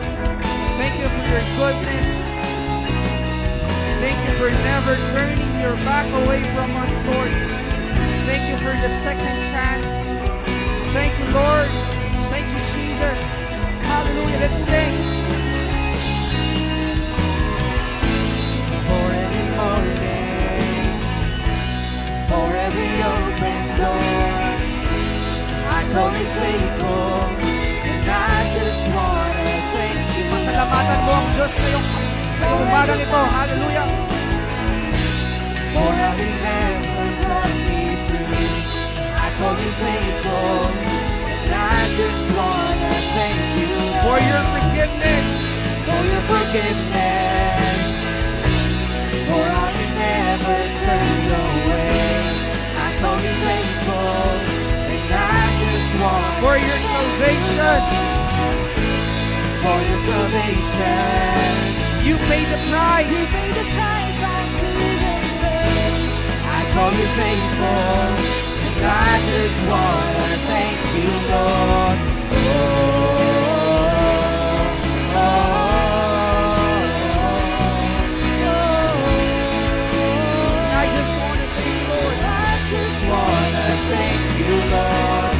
Thank you for your goodness. Thank you for never turning your back away from us, Lord. Thank you for the second chance. Thank you, Lord. Thank you, Jesus. Hallelujah. Let's sing. For every morning, for every open door, I call you faithful, and I just wanna thank you. Pasalamatan mo ang Diyos ngayong umagang ito. Hallelujah. For having never brought me through, I call you faithful, and I just wanna thank you for your forgiveness, for your forgiveness, for how you never turned away. I call you faithful, and I just want for your salvation, for your salvation. You paid the price. You paid the price I couldn't pay. I call you faithful, and I just wanna thank you, Lord. I just wanna thank you, Lord. I just wanna thank you, Lord.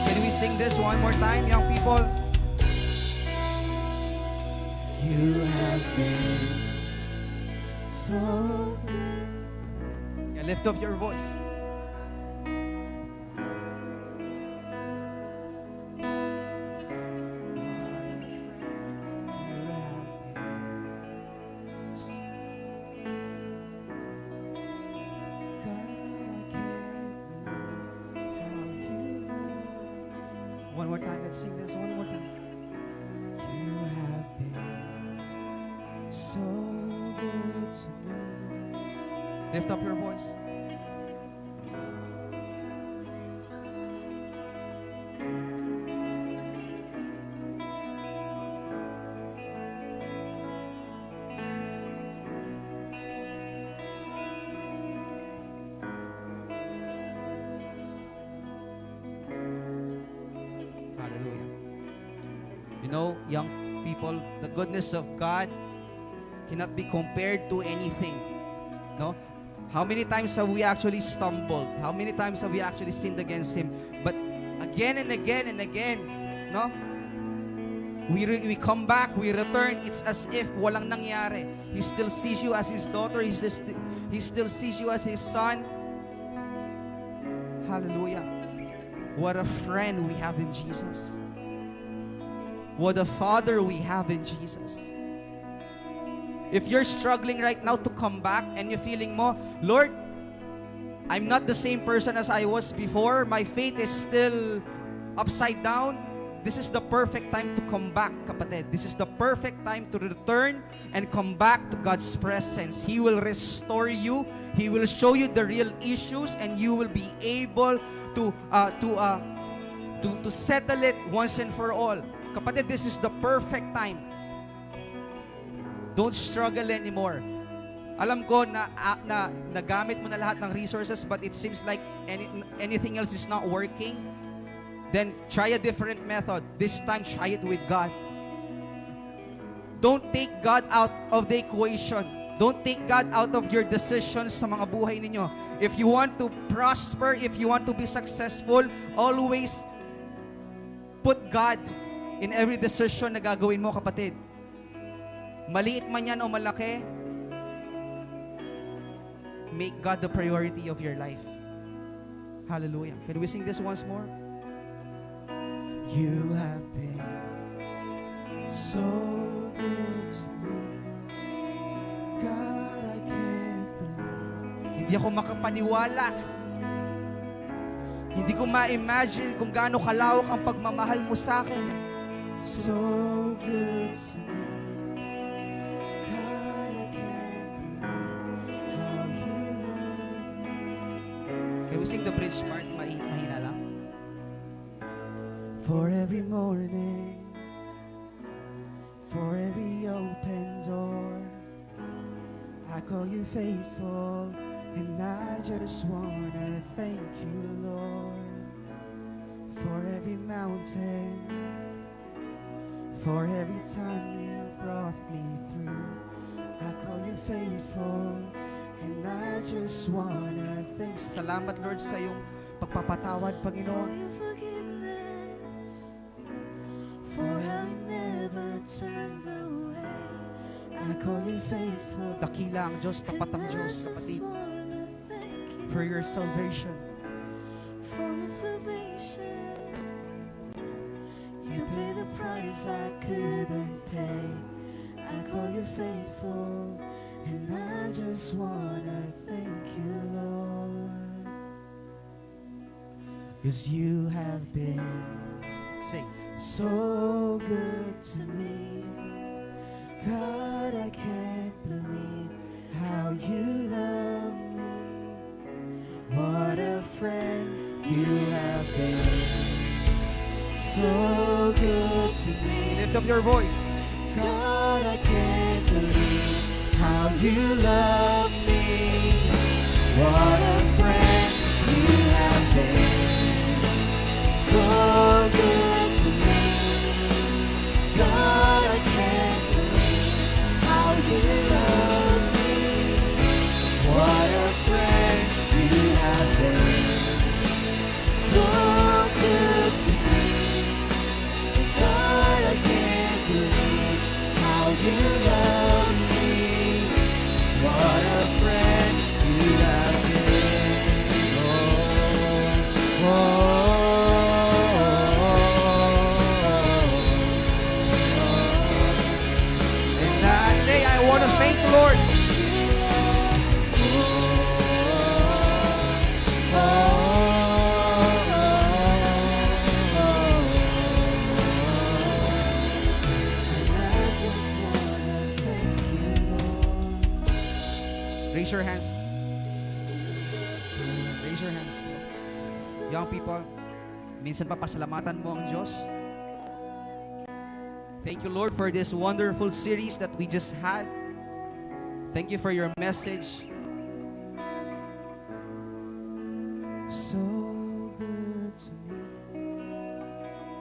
Can we sing this one more time, young people? You have been so good. Yeah, lift up your voice. One more time, let's sing this one more time. You have been so good to me. Lift up your voice. Hallelujah. You know, young people, the goodness of God cannot be compared to anything. No? How many times have we actually stumbled? How many times have we actually sinned against Him? But again and again and again, no? We come back, we return. It's as if walang nangyari. He still sees you as His daughter. He still sees you as His son. Hallelujah. What a friend we have in Jesus. What a Father we have in Jesus. If you're struggling right now to come back and you're feeling mo, Lord, I'm not the same person as I was before. My faith is still upside down. This is the perfect time to come back, kapatid. This is the perfect time to return and come back to God's presence. He will restore you. He will show you the real issues, and you will be able to settle it once and for all. Kapatid, this is the perfect time. Don't struggle anymore. Alam ko na nagamit mo na lahat ng resources, but it seems like anything else is not working. Then try a different method. This time, try it with God. Don't take God out of the equation. Don't take God out of your decisions sa mga buhay ninyo. If you want to prosper, if you want to be successful, always put God in every decision na gagawin mo, kapatid. Maliit man yan o malaki, make God the priority of your life. Hallelujah. Can we sing this once more? You have been so good to me. God, I can't believe. Hindi ako makapaniwala. Hindi ko ma-imagine kung gaano kalawak ang pagmamahal mo sa akin. So good to me. God, I can't believe how you love me. Can we sing the bridge part? Mahina lang. For every morning, for every open door, I call you faithful, and I just wanna thank you, Lord. For every mountain, for every time you brought me through, I call you faithful, and I just wanna thank you. Salamat, Lord, sa iyong pagpapatawad, For Panginoon. your forgiveness, for how you never turned away, I call you faithful. Dakila ang Diyos, tapat ang Diyos, kapatid. For your salvation, For your salvation, you pay the price I couldn't pay. I call you faithful, and I just wanna thank you, Lord. 'Cause you have been Sing. so good to me. God, I can't believe how you love me. What a friend you have been. So good to me. Lift up your voice. God, I can't believe how you love me. What a friend you have been. So good to me. God, I can't believe how you love me. What a friend you have been. So good to me. God, I can't believe how you love me. What a friend you have been. Oh, And say, I want to thank the Lord. Raise your hands. Raise your hands. Young people, minsan pa pasalamatan mo ang Diyos. Thank you, Lord, for this wonderful series that we just had. Thank you for your message. So good to me.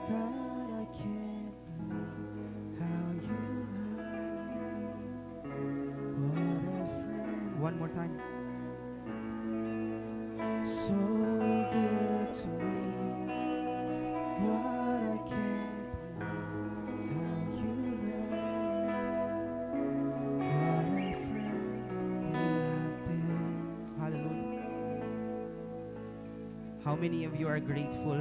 God, I can't believe how you love me. What a friend. One more time. So good to me. God, I can't believe how you love me. What a friend you have been. Hallelujah. How many of you are grateful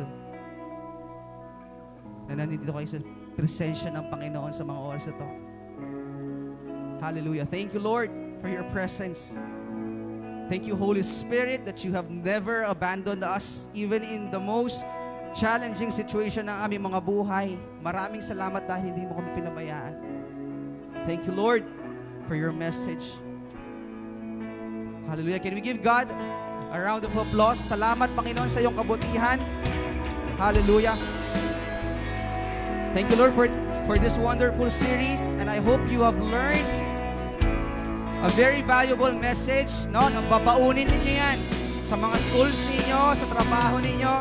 na nandito kayo sa presensya ng Panginoon sa mga oras na to? Hallelujah. Thank you, Lord, for your presence. Thank you, Holy Spirit, that you have never abandoned us even in the most challenging situation ng aming mga buhay. Maraming salamat dahil hindi mo kami pinabayaan. Thank you, Lord, for your message. Hallelujah. Can we give God a round of applause? Salamat, Panginoon, sa iyong kabutihan. Hallelujah. Thank you, Lord, for this wonderful series. And I hope you have learned a very valuable message. No? Babaunin ninyo yan sa mga schools ninyo, sa trabaho ninyo.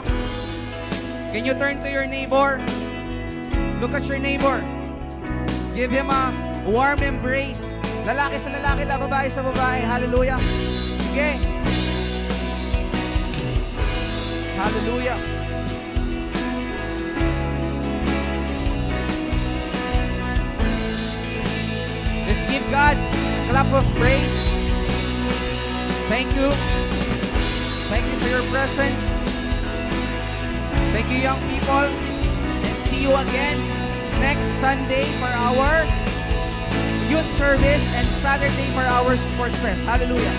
Can you turn to your neighbor? Look at your neighbor. Give him a warm embrace. Lalaki sa lalaki, babae sa babae. Hallelujah. Sige. Hallelujah. Let's give God a clap of praise. Thank you. Thank you for your presence. Thank you, young people. And see you again next Sunday for our youth service and Saturday for our sports fest. Hallelujah.